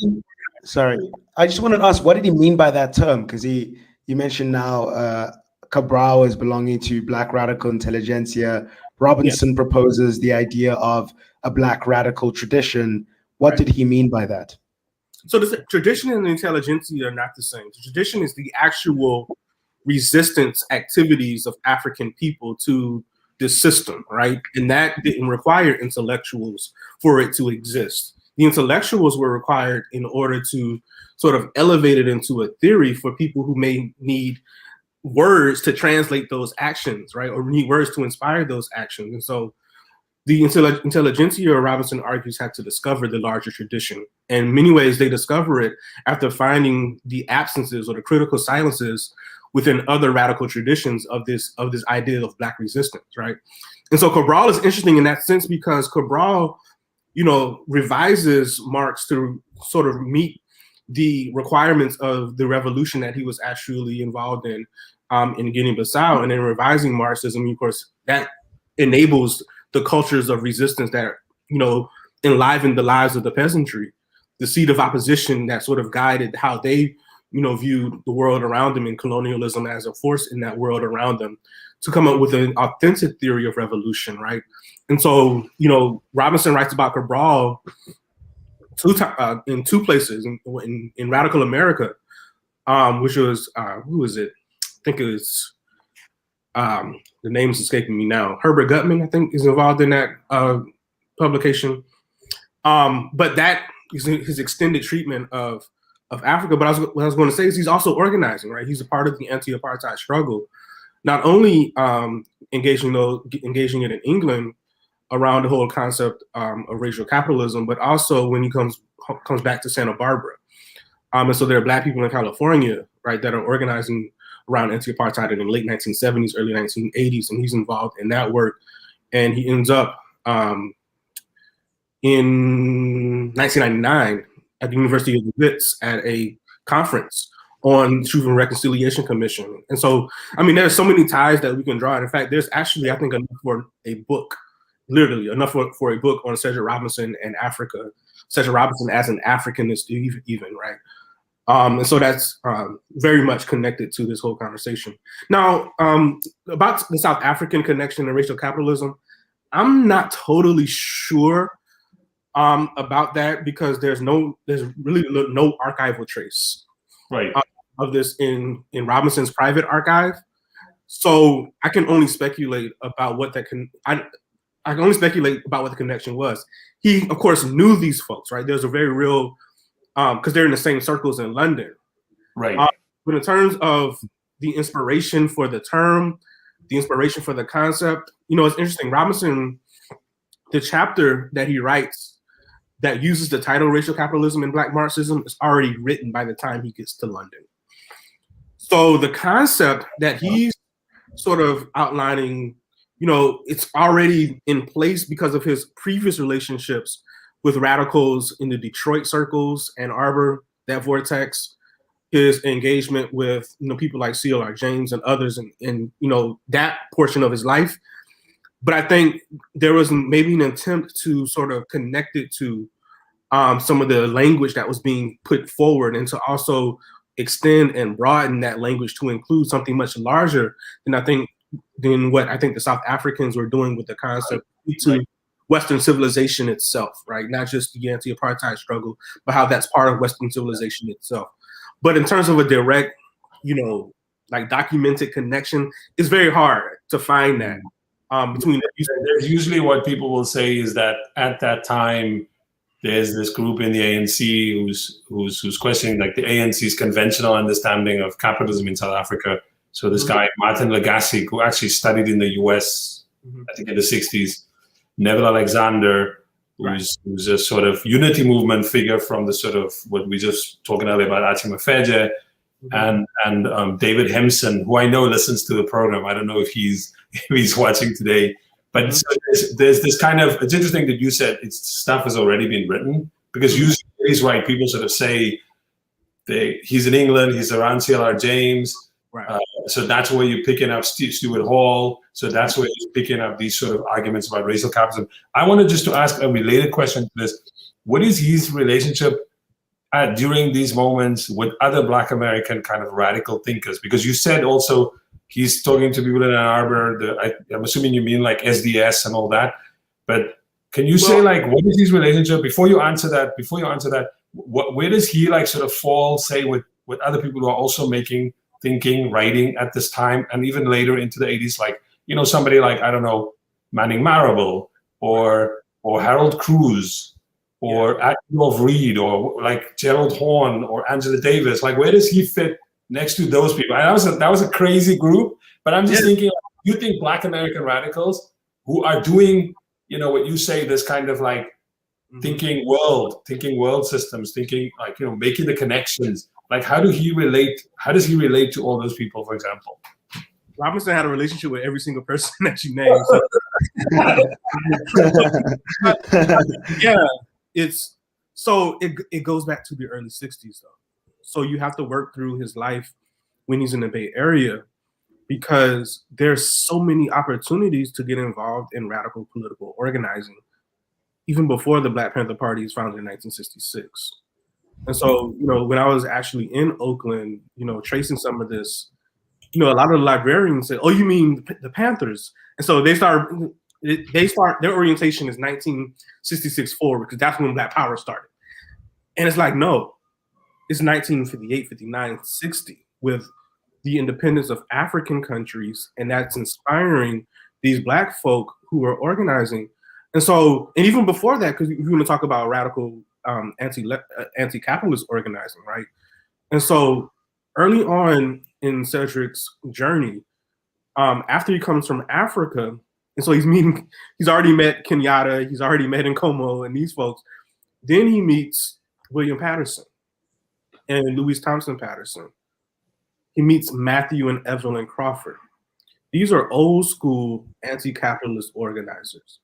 Sorry, I just wanted to ask, what did he mean by that term? Because you mentioned now Cabral is belonging to Black radical intelligentsia. Robinson proposes the idea of a Black radical tradition. What did he mean by that? So the tradition and the intelligentsia are not the same. The tradition is the actual resistance activities of African people to this system, right? And that didn't require intellectuals for it to exist. The intellectuals were required in order to sort of elevate it into a theory for people who may need words to translate those actions, right? Or need words to inspire those actions. And so the intelligentsia, Robinson argues, had to discover the larger tradition. And in many ways, they discover it after finding the absences or the critical silences within other radical traditions of this idea of Black resistance, right? And so Cabral is interesting in that sense because Cabral, revises Marx to sort of meet the requirements of the revolution that he was actually involved in Guinea-Bissau. And in revising Marxism, of course, that enables the cultures of resistance that, enlivened the lives of the peasantry, the seed of opposition that sort of guided how they, viewed the world around them and colonialism as a force in that world around them, to come up with an authentic theory of revolution, right? And so, Robinson writes about Cabral in two places, in Radical America, which was, who is it? I think it was, the name's escaping me now. Herbert Gutman, I think, is involved in that publication. But that is his extended treatment of Africa. But what I was going to say is he's also organizing, right? He's a part of the anti-apartheid struggle, not only engaging it in England around the whole concept of racial capitalism, but also when he comes back to Santa Barbara. And so there are Black people in California, right, that are organizing around anti-apartheid in the late 1970s, early 1980s, and he's involved in that work. And he ends up in 1999 at the University of the Wits at a conference on the Truth and Reconciliation Commission. And so, there's so many ties that we can draw. And in fact, there's actually, I think, enough for a book, literally enough for a book on Cedric Robinson and Africa, Cedric Robinson as an Africanist even, right? And so that's very much connected to this whole conversation. Now, about the South African connection and racial capitalism, I'm not totally sure about that because there's really no archival trace, right, of this in Robinson's private archive. So I can only speculate about what that I can only speculate about what the connection was. He, of course, knew these folks, right? There's a very real, because they're in the same circles in London, right? But in terms of the inspiration for the term, the inspiration for the concept, it's interesting. Robinson, the chapter that he writes that uses the title "Racial Capitalism and Black Marxism" is already written by the time he gets to London. So the concept that he's sort of outlining, it's already in place because of his previous relationships with radicals in the Detroit circles, Ann Arbor, that vortex, his engagement with people like C.L.R. James and others in that portion of his life. But I think there was maybe an attempt to sort of connect it to some of the language that was being put forward and to also extend and broaden that language to include something much larger than what I think the South Africans were doing with the concept to Western civilization itself, right? Not just the anti-apartheid struggle, but how that's part of Western civilization itself. But in terms of a direct, documented connection, it's very hard to find that. between. There's usually what people will say is that at that time, there's this group in the ANC who's questioning like the ANC's conventional understanding of capitalism in South Africa. So this guy, Martin Legassick, who actually studied in the US, I think in the 60s, Neville Alexander, who's a sort of unity movement figure from the sort of what we just talking earlier about Archie Mafeje, and David Hemson, who I know listens to the program. I don't know if he's watching today, but so there's this kind of, it's interesting that you said stuff has already been written, because usually he's right. People sort of say he's in England, he's around CLR James. Right. So that's where you're picking up Stuart Hall. So that's where you're picking up these sort of arguments about racial capitalism. I wanted just to ask a related question to this. What is his relationship during these moments with other Black American kind of radical thinkers? Because you said also he's talking to people in Ann Arbor. I'm assuming you mean like SDS and all that. But can you say like, what is his relationship? Before you answer that, where does he like sort of fall, say, with other people who are also thinking, writing at this time, and even later into the 80s, like, somebody like, I don't know, Manning Marable or Harold Cruz or Adolph Reed or like Gerald Horne or Angela Davis? Like, where does he fit next to those people? And that was a crazy group, but I'm just thinking, you think Black American radicals who are doing, what you say, this kind of like thinking world systems, thinking like, making the connections. Like, how does he relate to all those people, for example? Robinson had a relationship with every single person that you named. So. It goes back to the early 60s, though. So you have to work through his life when he's in the Bay Area, because there's so many opportunities to get involved in radical political organizing, even before the Black Panther Party is founded in 1966. And so, when I was actually in Oakland, tracing some of this, a lot of the librarians said, "Oh, you mean the Panthers?" And so they start their orientation is 1966 forward, because that's when Black Power started. And it's like, no, it's 1958, 59, 60 with the independence of African countries, and that's inspiring these Black folk who are organizing. And so, and even before that, because you want to talk about radical anti-capitalist organizing, right? And so early on in Cedric's journey, after he comes from Africa, and so he's already met Kenyatta, he's already met Nkomo and these folks. Then he meets William Patterson and Louis Thompson Patterson. He meets Matthew and Evelyn Crawford. These are old school anti-capitalist organizers.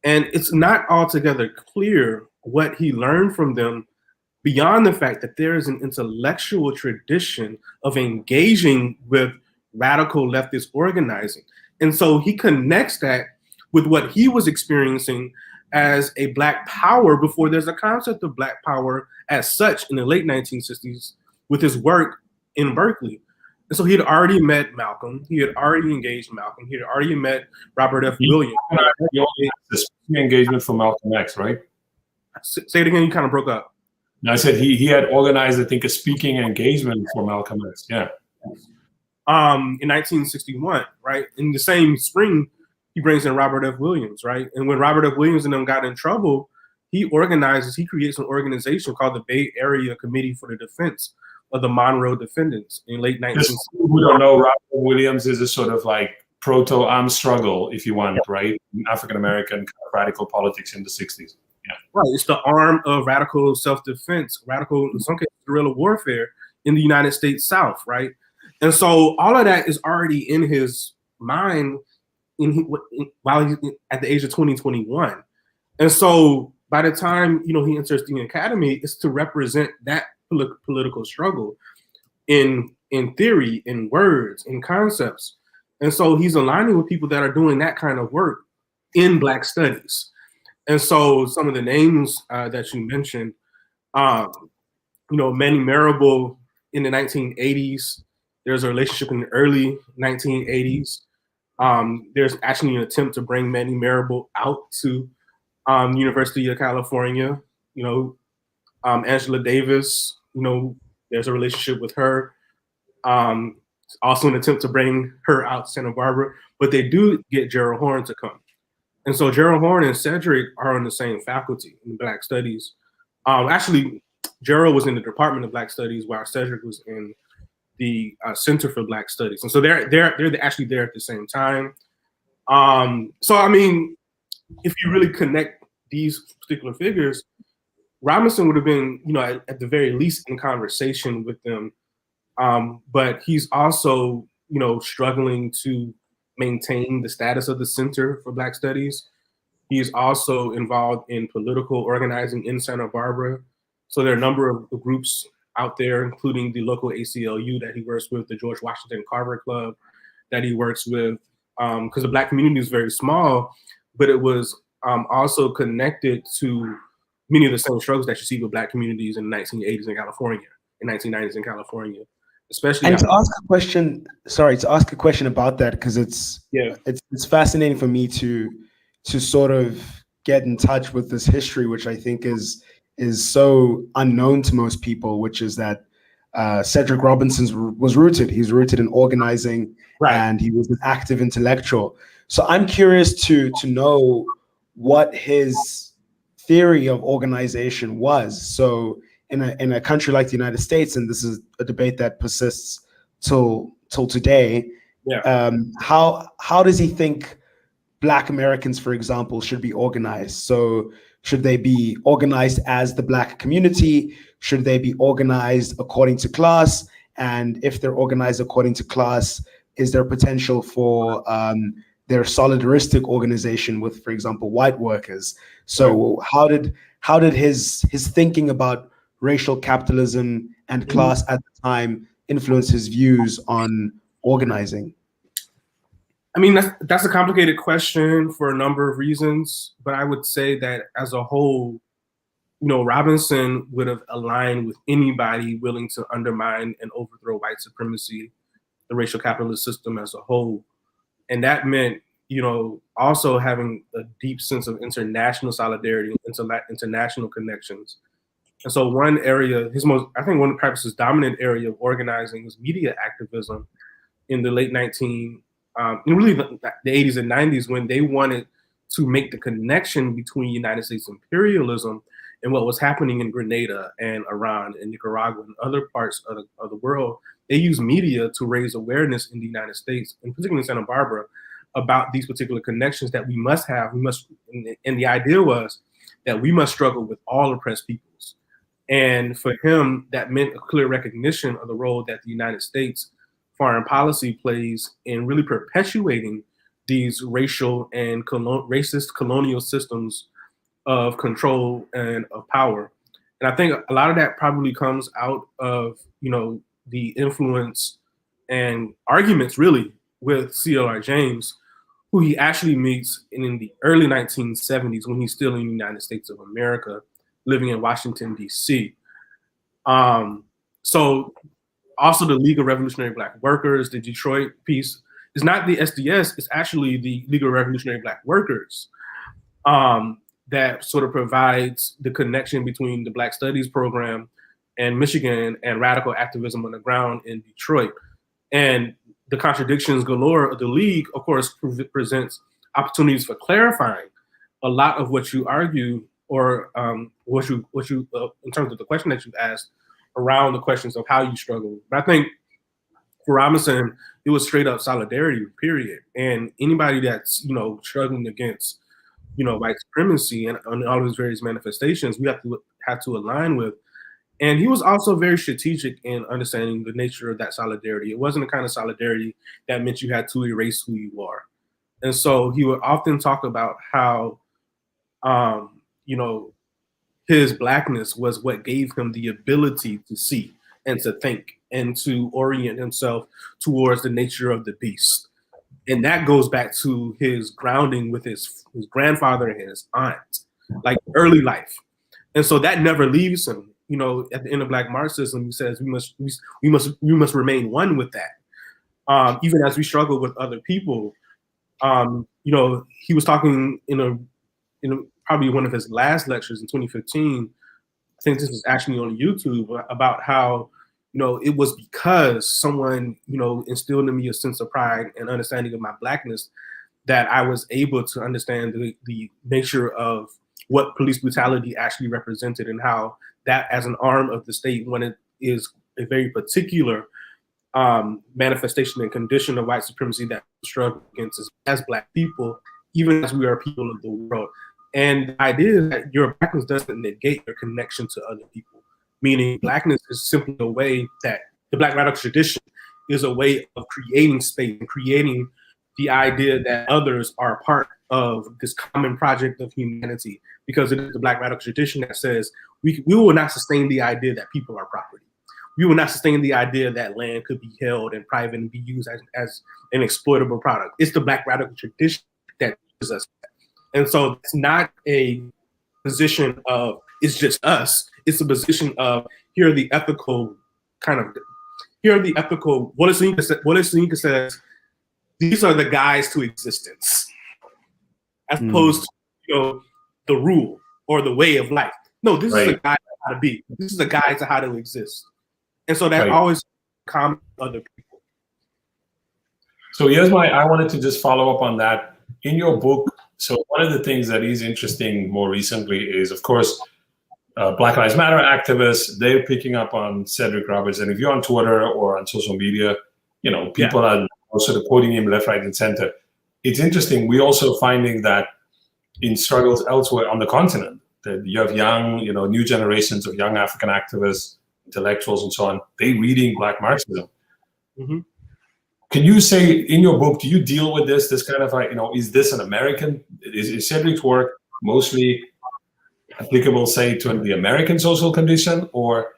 And it's not altogether clear what he learned from them, beyond the fact that there is an intellectual tradition of engaging with radical leftist organizing. And so he connects that with what he was experiencing as a Black power before there's a concept of Black power as such in the late 1960s with his work in Berkeley. And so he had already met Malcolm. He had already engaged Malcolm. He had already met Robert F. Williams. The engagement for Malcolm X, right? Say it again, you kind of broke up. No, I said he had organized, I think, a speaking engagement for Malcolm X. Yeah. In 1961, right? In the same spring, he brings in Robert F. Williams, right? And when Robert F. Williams and them got in trouble, he creates an organization called the Bay Area Committee for the Defense of the Monroe Defendants in late 1960s. Who don't know, Robert Williams is a sort of like proto-armed struggle, if you want, right? African-American radical politics in the 60s. Yeah. Right, it's the arm of radical self-defense, radical, in some cases, guerrilla warfare in the United States South, right? And so all of that is already in his mind while he's at the age of 20, 21. And so by the time, he enters the academy, it's to represent that political struggle in theory, in words, in concepts. And so he's aligning with people that are doing that kind of work in Black studies. And so some of the names that you mentioned, Manny Marable in the 1980s, there's a relationship in the early 1980s. There's actually an attempt to bring Manny Marable out to University of California. Angela Davis, there's a relationship with her. also an attempt to bring her out to Santa Barbara, but they do get Gerald Horne to come. And so Gerald Horne and Cedric are in the same faculty in Black Studies. Actually, Gerald was in the Department of Black Studies while Cedric was in the Center for Black Studies. And so they're actually there at the same time. So, I mean, if you really connect these particular figures, Robinson would have been, at the very least in conversation with them. But he's also, struggling to maintain the status of the Center for Black Studies. He is also involved in political organizing in Santa Barbara. So there are a number of groups out there, including the local ACLU that he works with, the George Washington Carver Club that he works with, because the Black community is very small, but it was also connected to many of the same struggles that you see with Black communities in the 1980s in California, in 1990s in California. Especially and to ask a question about that, because it's fascinating for me to sort of get in touch with this history, which I think is so unknown to most people, which is that Cedric Robinson was rooted. He's rooted in organizing, right, and he was an active intellectual. So I'm curious to know what his theory of organization was. So in a country like the United States, and this is a debate that persists till today, how does he think Black Americans, for example, should be organized? So should they be organized as the Black community? Should they be organized according to class? And if they're organized according to class, is there potential for their solidaristic organization with, for example, white workers? So how did his thinking about racial capitalism and class at the time influence his views on organizing? I mean, that's a complicated question for a number of reasons, but I would say that as a whole, Robinson would have aligned with anybody willing to undermine and overthrow white supremacy, the racial capitalist system as a whole. And that meant, also having a deep sense of international solidarity, international connections. And so one area, one of perhaps his dominant area of organizing was media activism in the late really the 80s and 90s, when they wanted to make the connection between United States imperialism and what was happening in Grenada and Iran and Nicaragua and other parts of the world. They used media to raise awareness in the United States, and particularly in Santa Barbara, about these particular connections that we must have. And the idea was that we must struggle with all oppressed peoples. And for him, that meant a clear recognition of the role that the United States foreign policy plays in really perpetuating these racial and racist colonial systems of control and of power. And I think a lot of that probably comes out of, the influence and arguments really with C.L.R. James, who he actually meets in the early 1970s when he's still in the United States of America, living in Washington, D.C. So also the League of Revolutionary Black Workers, the Detroit piece, is not the SDS, it's actually the League of Revolutionary Black Workers that sort of provides the connection between the Black Studies program and Michigan and radical activism on the ground in Detroit. And the contradictions galore of the League, of course, presents opportunities for clarifying a lot of what you argue, or what you in terms of the question that you've asked around the questions of how you struggle. But I think for Robinson, it was straight up solidarity, period. And anybody that's, struggling against, white supremacy and all of its various manifestations, we have to align with. And he was also very strategic in understanding the nature of that solidarity. It wasn't the kind of solidarity that meant you had to erase who you are. And so he would often talk about how, his Blackness was what gave him the ability to see and to think and to orient himself towards the nature of the beast. And that goes back to his grounding with his grandfather and his aunt, like early life. And so that never leaves him. At the end of Black Marxism, he says we must remain one with that, even as we struggle with other people. He was talking in probably one of his last lectures in 2015. I think this was actually on YouTube, about how it was because someone, instilled in me a sense of pride and understanding of my Blackness that I was able to understand the nature of what police brutality actually represented and how that as an arm of the state, when it is a very particular manifestation and condition of white supremacy that we struggle against as Black people, even as we are people of the world. And the idea is that your Blackness doesn't negate your connection to other people, meaning Blackness is simply a way that the Black radical tradition is a way of creating space and creating the idea that others are a part of this common project of humanity, because it is the Black radical tradition that says we will not sustain the idea that people are property. We will not sustain the idea that land could be held and private and be used as an exploitable product. It's the Black radical tradition that gives us that. And so it's not a position of it's just us. It's a position of here are the ethical Wallace Soyinka says, these are the guides to existence, as opposed to the rule or the way of life. No, this is a guide to how to be. This is a guide to how to exist. And so that always comes to other people. So I wanted to just follow up on that. In your book, so one of the things that is interesting more recently is, of course, Black Lives Matter activists, they're picking up on Cedric Roberts. And if you're on Twitter or on social media, people are sort of quoting him left, right, and center. It's interesting. We're also finding that in struggles elsewhere on the continent, that you have young, new generations of young African activists, intellectuals, and so on, they reading Black Marxism. Mm-hmm. Can you say in your book, do you deal with this kind of like, is this an American, is Cedric's work mostly applicable, say, to the American social condition, or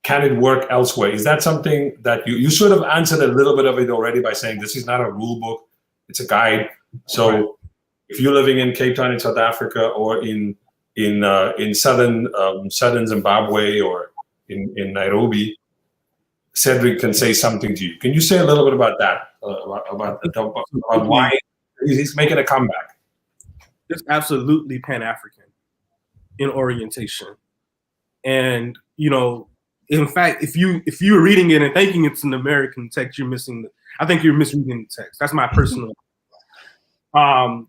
can it work elsewhere? Is that something that you sort of answered a little bit of it already by saying this is not a rule book, it's a guide. So if you're living in Cape Town in South Africa or in southern Zimbabwe or in Nairobi, Cedric can say something to you. Can you say a little bit about that, about why he's making a comeback? It's absolutely Pan-African in orientation. And, in fact, if you're reading it and thinking it's an American text, I think you're misreading the text. That's my personal.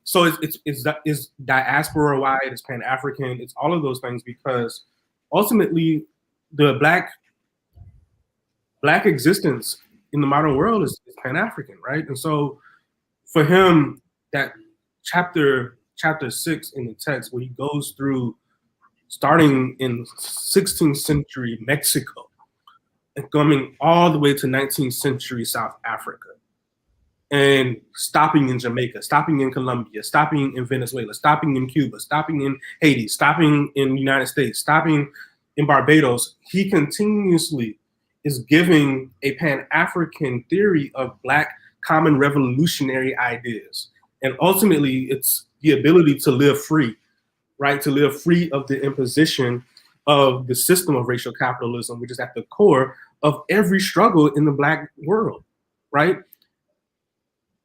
So it's diaspora wide, it's Pan-African, it's all of those things, because ultimately the black existence in the modern world is Pan-African, right? And so for him, that chapter 6 in the text, where he goes through starting in 16th century Mexico and coming all the way to 19th century South Africa, and stopping in Jamaica, stopping in Colombia, stopping in Venezuela, stopping in Cuba, stopping in Haiti, stopping in the United States, stopping in Barbados, he continuously is giving a Pan-African theory of Black common revolutionary ideas. And ultimately, it's the ability to live free, right? To live free of the imposition of the system of racial capitalism, which is at the core of every struggle in the Black world, right?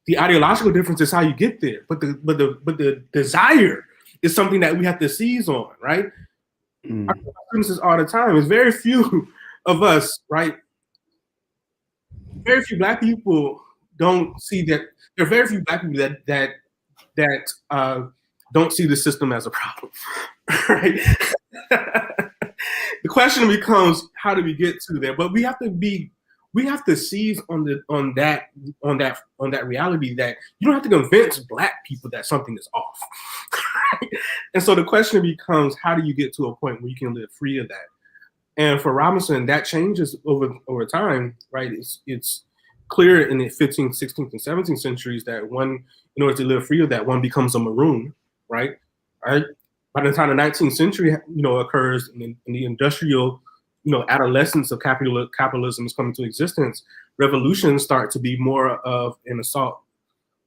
The ideological difference is how you get there, but the desire is something that we have to seize on, right? I talk about this all the time. It's very few of us, right? Very few Black people don't see that. There are very few Black people that don't see the system as a problem, right? The question becomes, how do we get to there? But we have to seize on that reality that you don't have to convince Black people that something is off. Right? And so the question becomes, how do you get to a point where you can live free of that? And for Robinson, that changes over time, right? It's clear in the 15th, 16th, and 17th centuries that one, in order to live free of that, one becomes a maroon, right? Right. By the time the 19th century, occurs, and the industrial, adolescence of capitalism is coming to existence, revolutions start to be more of an assault,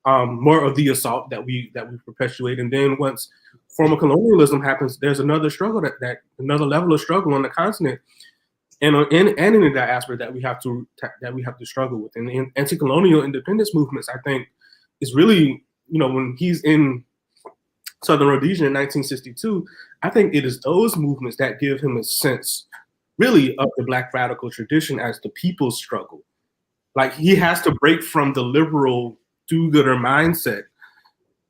more of the assault that we perpetuate. And then once formal colonialism happens, there's another struggle that another level of struggle on the continent and in the diaspora that we have to struggle with. And the anti-colonial independence movements, I think, is really, when he's in Southern Rhodesia in 1962, I think it is those movements that give him a sense really of the Black radical tradition as the people's struggle. Like, he has to break from the liberal do-gooder mindset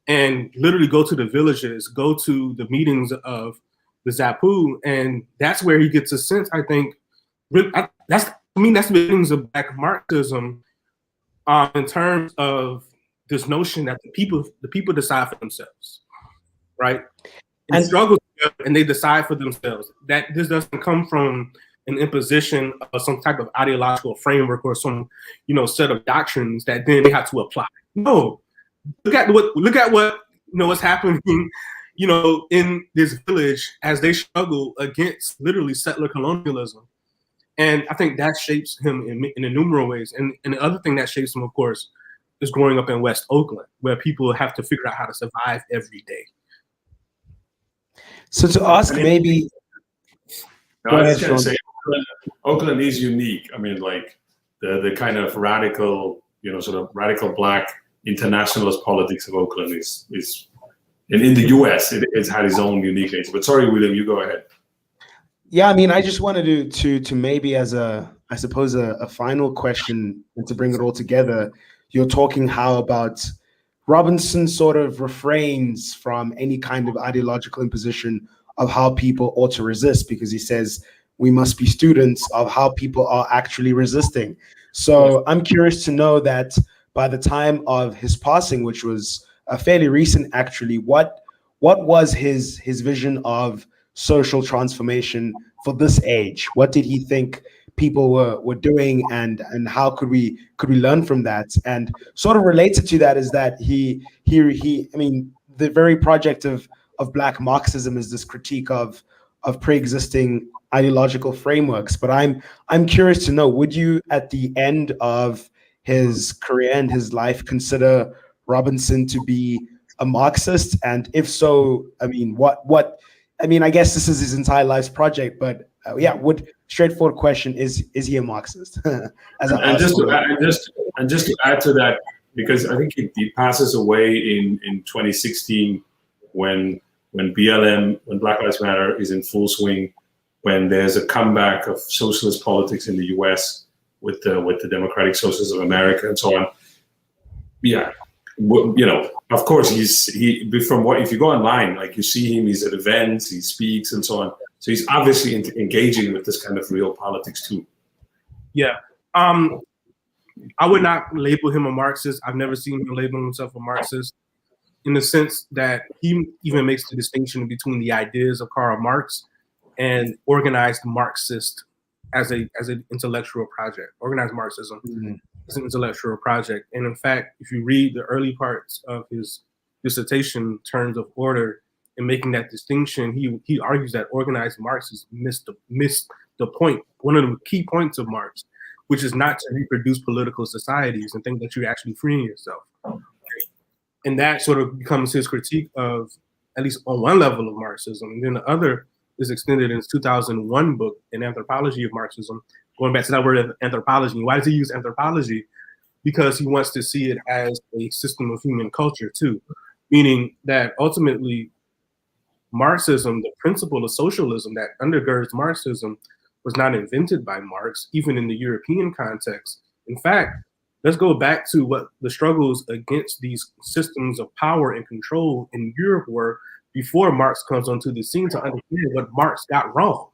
and literally go to the villages, go to the meetings of the Zapu, and that's where he gets a sense, I think, that's the beginnings of Black Marxism, in terms of this notion that the people decide for themselves, right? And struggle together, and they decide for themselves. That this doesn't come from an imposition of some type of ideological framework or some, set of doctrines that then they have to apply. No, look at what what's happening, in this village as they struggle against literally settler colonialism. And I think that shapes him in innumerable ways. And the other thing that shapes him, of course, is growing up in West Oakland, where people have to figure out how to survive every day. So to ask maybe... I was going to say, Oakland is unique. I mean, like the kind of radical, sort of radical Black internationalist politics of Oakland is in the US, it's had its own unique nature. But sorry, William, you go ahead. Yeah, I mean, I just wanted to maybe as a final question, and to bring it all together, you're talking how about Robinson sort of refrains from any kind of ideological imposition of how people ought to resist, because he says we must be students of how people are actually resisting. So I'm curious to know that by the time of his passing, which was fairly recent actually, what was his vision of social transformation for this age? What did he think people were doing, and how could we learn from that? And sort of related to that is that he I mean, the very project of Black Marxism is this critique of pre-existing ideological frameworks. But I'm curious to know, would you at the end of his career and his life consider Robinson to be a Marxist? And if so, I mean, I guess this is his entire life's project, but straightforward question, is he a Marxist? Just to add to that, because I think he passes away in 2016 when BLM, when Black Lives Matter is in full swing, when there's a comeback of socialist politics in the US with the Democratic Socialists of America and so on. Yeah. Of course, if you go online, like, you see him, he's at events, he speaks and so on. So he's obviously engaging with this kind of real politics too. Yeah. I would not label him a Marxist. I've never seen him label himself a Marxist, in the sense that he even makes the distinction between the ideas of Karl Marx and organized Marxist as an intellectual project. Organized Marxism. Mm-hmm. It's an intellectual project. And in fact, if you read the early parts of his dissertation, Terms of Order, in making that distinction, he argues that organized Marxists missed the point, one of the key points of Marx, which is not to reproduce political societies and think that you're actually freeing yourself. And that sort of becomes his critique of, at least on one level, of Marxism. And then the other is extended in his 2001 book, An Anthropology of Marxism, going back to that word of anthropology. Why does he use anthropology? Because he wants to see it as a system of human culture too, meaning that ultimately Marxism, the principle of socialism that undergirds Marxism, was not invented by Marx, even in the European context. In fact, let's go back to what the struggles against these systems of power and control in Europe were before Marx comes onto the scene, to understand what Marx got wrong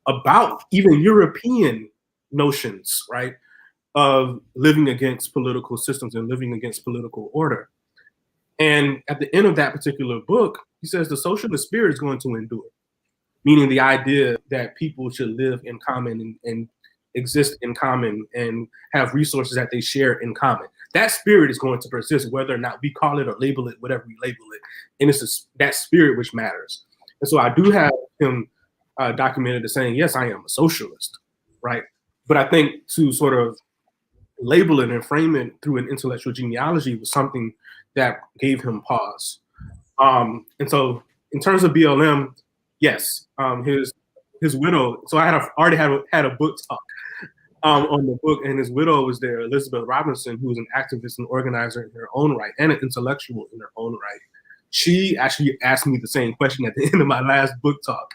about even European notions, right, of living against political systems and living against political order. And at the end of that particular book, he says the socialist spirit is going to endure, meaning the idea that people should live in common and exist in common and have resources that they share in common. That spirit is going to persist, whether or not we call it or label it, whatever we label it. And it's that spirit which matters. And so I do have him documented as saying, yes, I am a socialist, right? But I think to sort of label it and frame it through an intellectual genealogy was something that gave him pause. And so in terms of BLM, yes, his widow, so I already had a book talk on the book, and his widow was there, Elizabeth Robinson, who was an activist and organizer in her own right, and an intellectual in her own right. she actually asked me the same question at the end of my last book talk.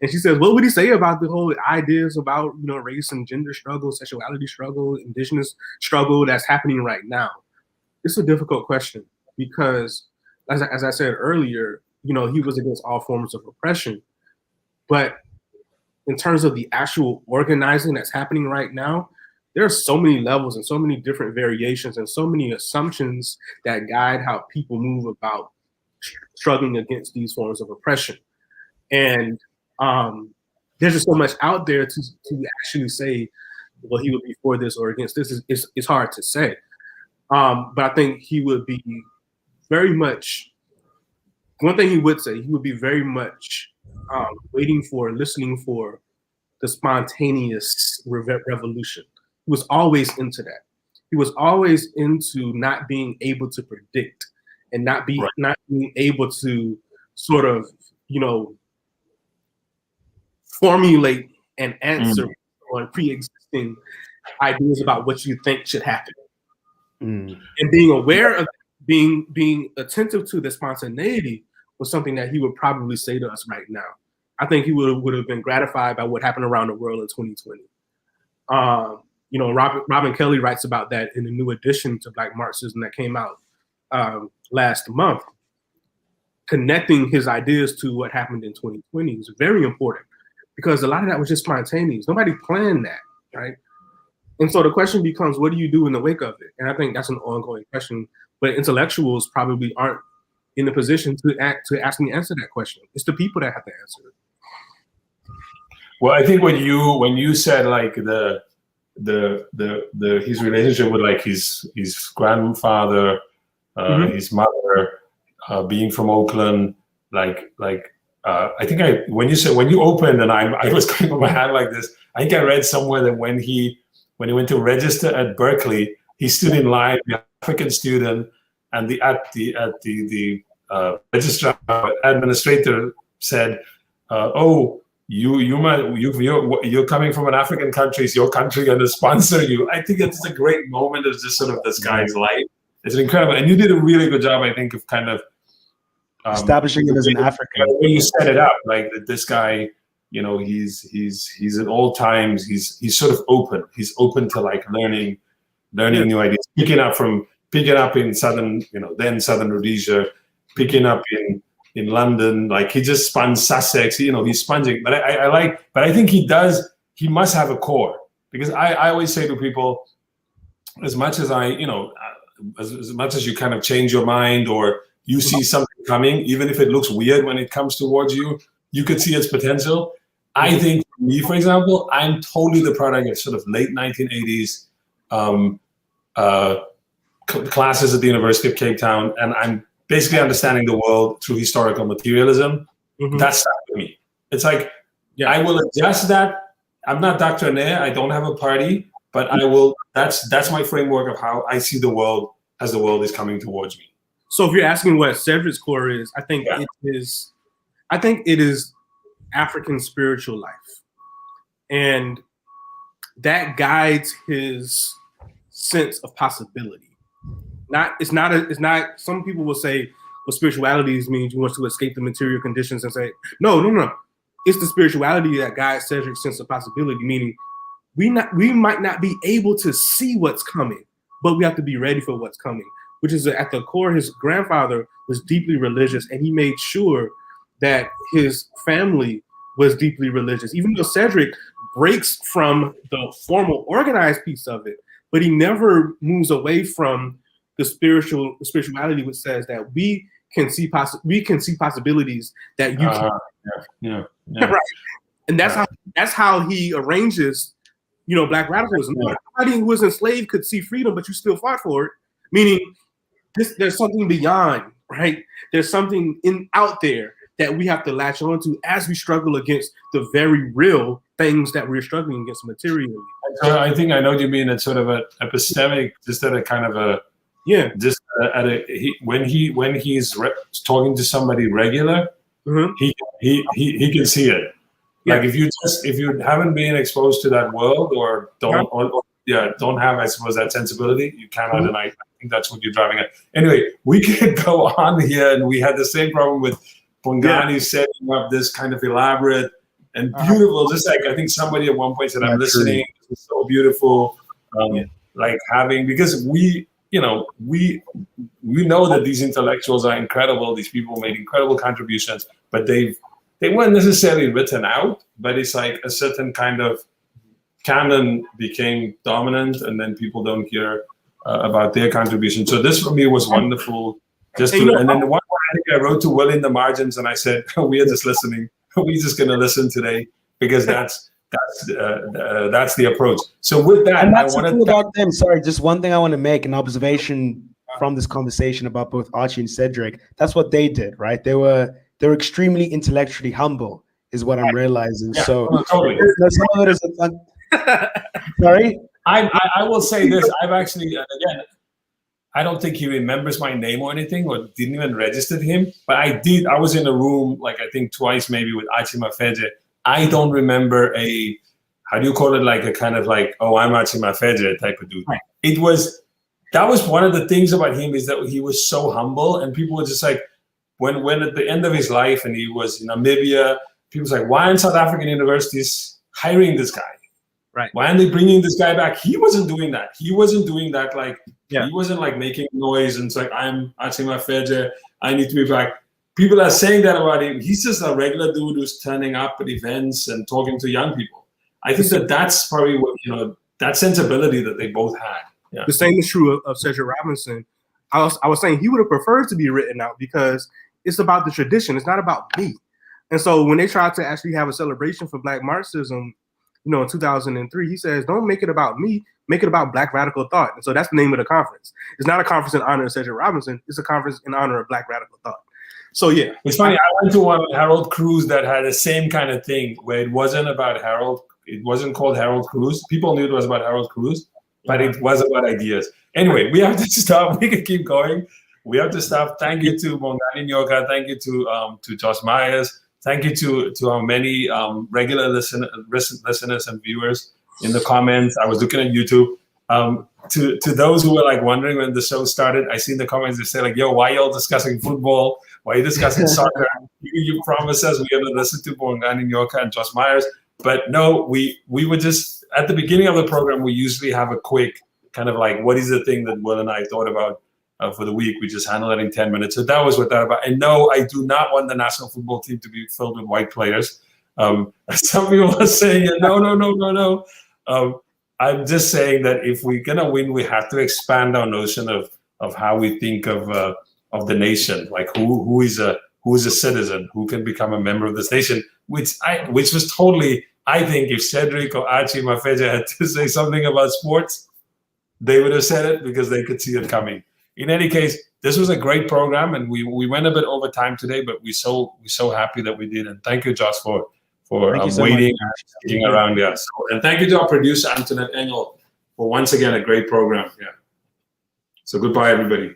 And she says, what would he say about the whole ideas about, race and gender struggle, sexuality struggle, indigenous struggle that's happening right now? It's a difficult question because, as I said earlier, he was against all forms of oppression. But in terms of the actual organizing that's happening right now, there are so many levels and so many different variations and so many assumptions that guide how people move about struggling against these forms of oppression. And there's just so much out there to actually say, well, he would be for this or against this. It's hard to say. But I think he would be very much, one thing he would say, he would be very much listening for the spontaneous revolution. He was always into that. He was always into not being able to predict and not being able to sort of, formulate an answer on pre-existing ideas about what you think should happen. And being aware of being attentive to the spontaneity was something that he would probably say to us right now. I think he would have been gratified by what happened around the world in 2020. Robin Kelly writes about that in the new edition to Black Marxism that came out last month. Connecting his ideas to what happened in 2020 is very important because a lot of that was just spontaneous. Nobody planned that, right? And so the question becomes, what do you do in the wake of it? And I think that's an ongoing question, but intellectuals probably aren't in the position to actually answer that question. It's the people that have to answer it. Well, I think when you said like his relationship with like his grandfather, his mother, being from Oakland, I think when you opened and I was going with my hand like this, I think I read somewhere that when he went to register at Berkeley, he stood in line, the African student, and the registrar administrator said, "Oh, you're coming from an African country. Is your country going to sponsor you?" I think it's a great moment of just sort of this guy's life. It's incredible, and you did a really good job, I think, of kind of establishing him as an African. When you set it up, like this guy, he's at all times he's sort of open. He's open to like learning new ideas, picking up in southern, then southern Rhodesia, picking up in London. Like he just spun Sussex. He's sponging. But I think he must have a core, because I always say to people, as much as as much as you kind of change your mind or you see something coming, even if it looks weird when it comes towards you, you could see its potential. I think for me, for example, I'm totally the product of sort of late 1980s classes at the University of Cape Town, and I'm basically understanding the world through historical materialism. That's stuff for me. It's like, I will adjust that. I'm not doctrinaire. I don't have a party, but I will. That's my framework of how I see the world as the world is coming towards me. So if you're asking what Cedric's core is, I think it is African spiritual life, and that guides his sense of possibility. It's not. Some people will say, well, spirituality means you want to escape the material conditions, and say, no. It's the spirituality that guides Cedric's sense of possibility. Meaning, we might not be able to see what's coming, but we have to be ready for what's coming. Which is at the core, his grandfather was deeply religious, and he made sure that his family was deeply religious. Even though Cedric breaks from the formal organized piece of it, but he never moves away from the spirituality, which says that we can see possibilities that you can. Right. And that's how he arranges, Black radicalism. Nobody who was enslaved could see freedom, but you still fought for it. Meaning, there's something beyond, right? There's something out there that we have to latch onto as we struggle against the very real things that we're struggling against materially. So I think I know what you mean. It's sort of an epistemic, just at a kind of a when he's talking to somebody regular, he can see it. Yeah. Like if you haven't been exposed to that world or don't have, I suppose, that sensibility, you cannot. And I think that's what you're driving at. Anyway, we can go on here, and we had the same problem with Bongani setting up this kind of elaborate and beautiful. Just like I think somebody at one point said, "I'm listening. It's so beautiful." Like having, because we know that these intellectuals are incredible. These people made incredible contributions, but they weren't necessarily written out. But it's like a certain kind of canon became dominant, and then people don't hear about their contribution. So this for me was wonderful. And then the one I think I wrote to Will in the margins, and I said, "We are just listening. We're just going to listen today because that's the approach." So with that, and that's about them. Sorry, just one thing I want to make an observation from this conversation about both Archie and Cedric. That's what they did, right? They were extremely intellectually humble, is what I'm realizing. Yeah, so totally. Some of it is sorry. I will say this. I've actually again, I don't think he remembers my name or anything, or didn't even register him. But I did. I was in a room, like I think twice maybe, with Archie Mafeje. I don't remember a, how do you call it, like a kind of like, oh, I'm Archie Mafeje type of dude. Right. That was one of the things about him, is that he was so humble, and people were just like, when at the end of his life and he was in Namibia, people was like, why aren't South African universities hiring this guy? Right. Why aren't they bringing this guy back? He wasn't doing that. He wasn't doing that. Like, he wasn't like making noise and it's like, I'm Archie Mafeje, I need to be back. People are saying that about him. He's just a regular dude who's turning up at events and talking to young people. I think that's probably what, that sensibility that they both had. Yeah. The same is true of Cedric Robinson. I was saying he would have preferred to be written out because it's about the tradition. It's not about me. And so when they tried to actually have a celebration for Black Marxism, in 2003, he says, don't make it about me, make it about Black radical thought. And so that's the name of the conference. It's not a conference in honor of Cedric Robinson. It's a conference in honor of Black radical thought. So yeah. It's funny, I went to one with Harold Cruz that had the same kind of thing, where it wasn't about Harold. It wasn't called Harold Cruz. People knew it was about Harold Cruz, but it was about ideas. Anyway, we have to stop. We can keep going. We have to stop. Thank you to Bongani Nyoka. Thank you to Josh Myers. Thank you to our many regular listeners and viewers in the comments. I was looking at YouTube. To those who were like wondering when the show started, I see in the comments they say like, "Yo, why y'all discussing football? Why are you discussing soccer? You promised us we're going to listen to Bongani Nyoka and Josh Myers." But no, we were just at the beginning of the program. We usually have a quick kind of like, what is the thing that Will and I thought about for the week? We just handle it in 10 minutes. So that was what that about. And no, I do not want the national football team to be filled with white players. Some people are saying, no. I'm just saying that if we're gonna win, we have to expand our notion of how we think of the nation, like who is a citizen, who can become a member of this nation. Which was totally, I think, if Cedric or Archie Mafeje had to say something about sports, they would have said it because they could see it coming. In any case, this was a great program, and we went a bit over time today, but we're so happy that we did. And thank you, Josh, for waiting and sticking around. Yeah. And thank you to our producer, Antoinette Engel, for once again a great program. Yeah. So goodbye, everybody.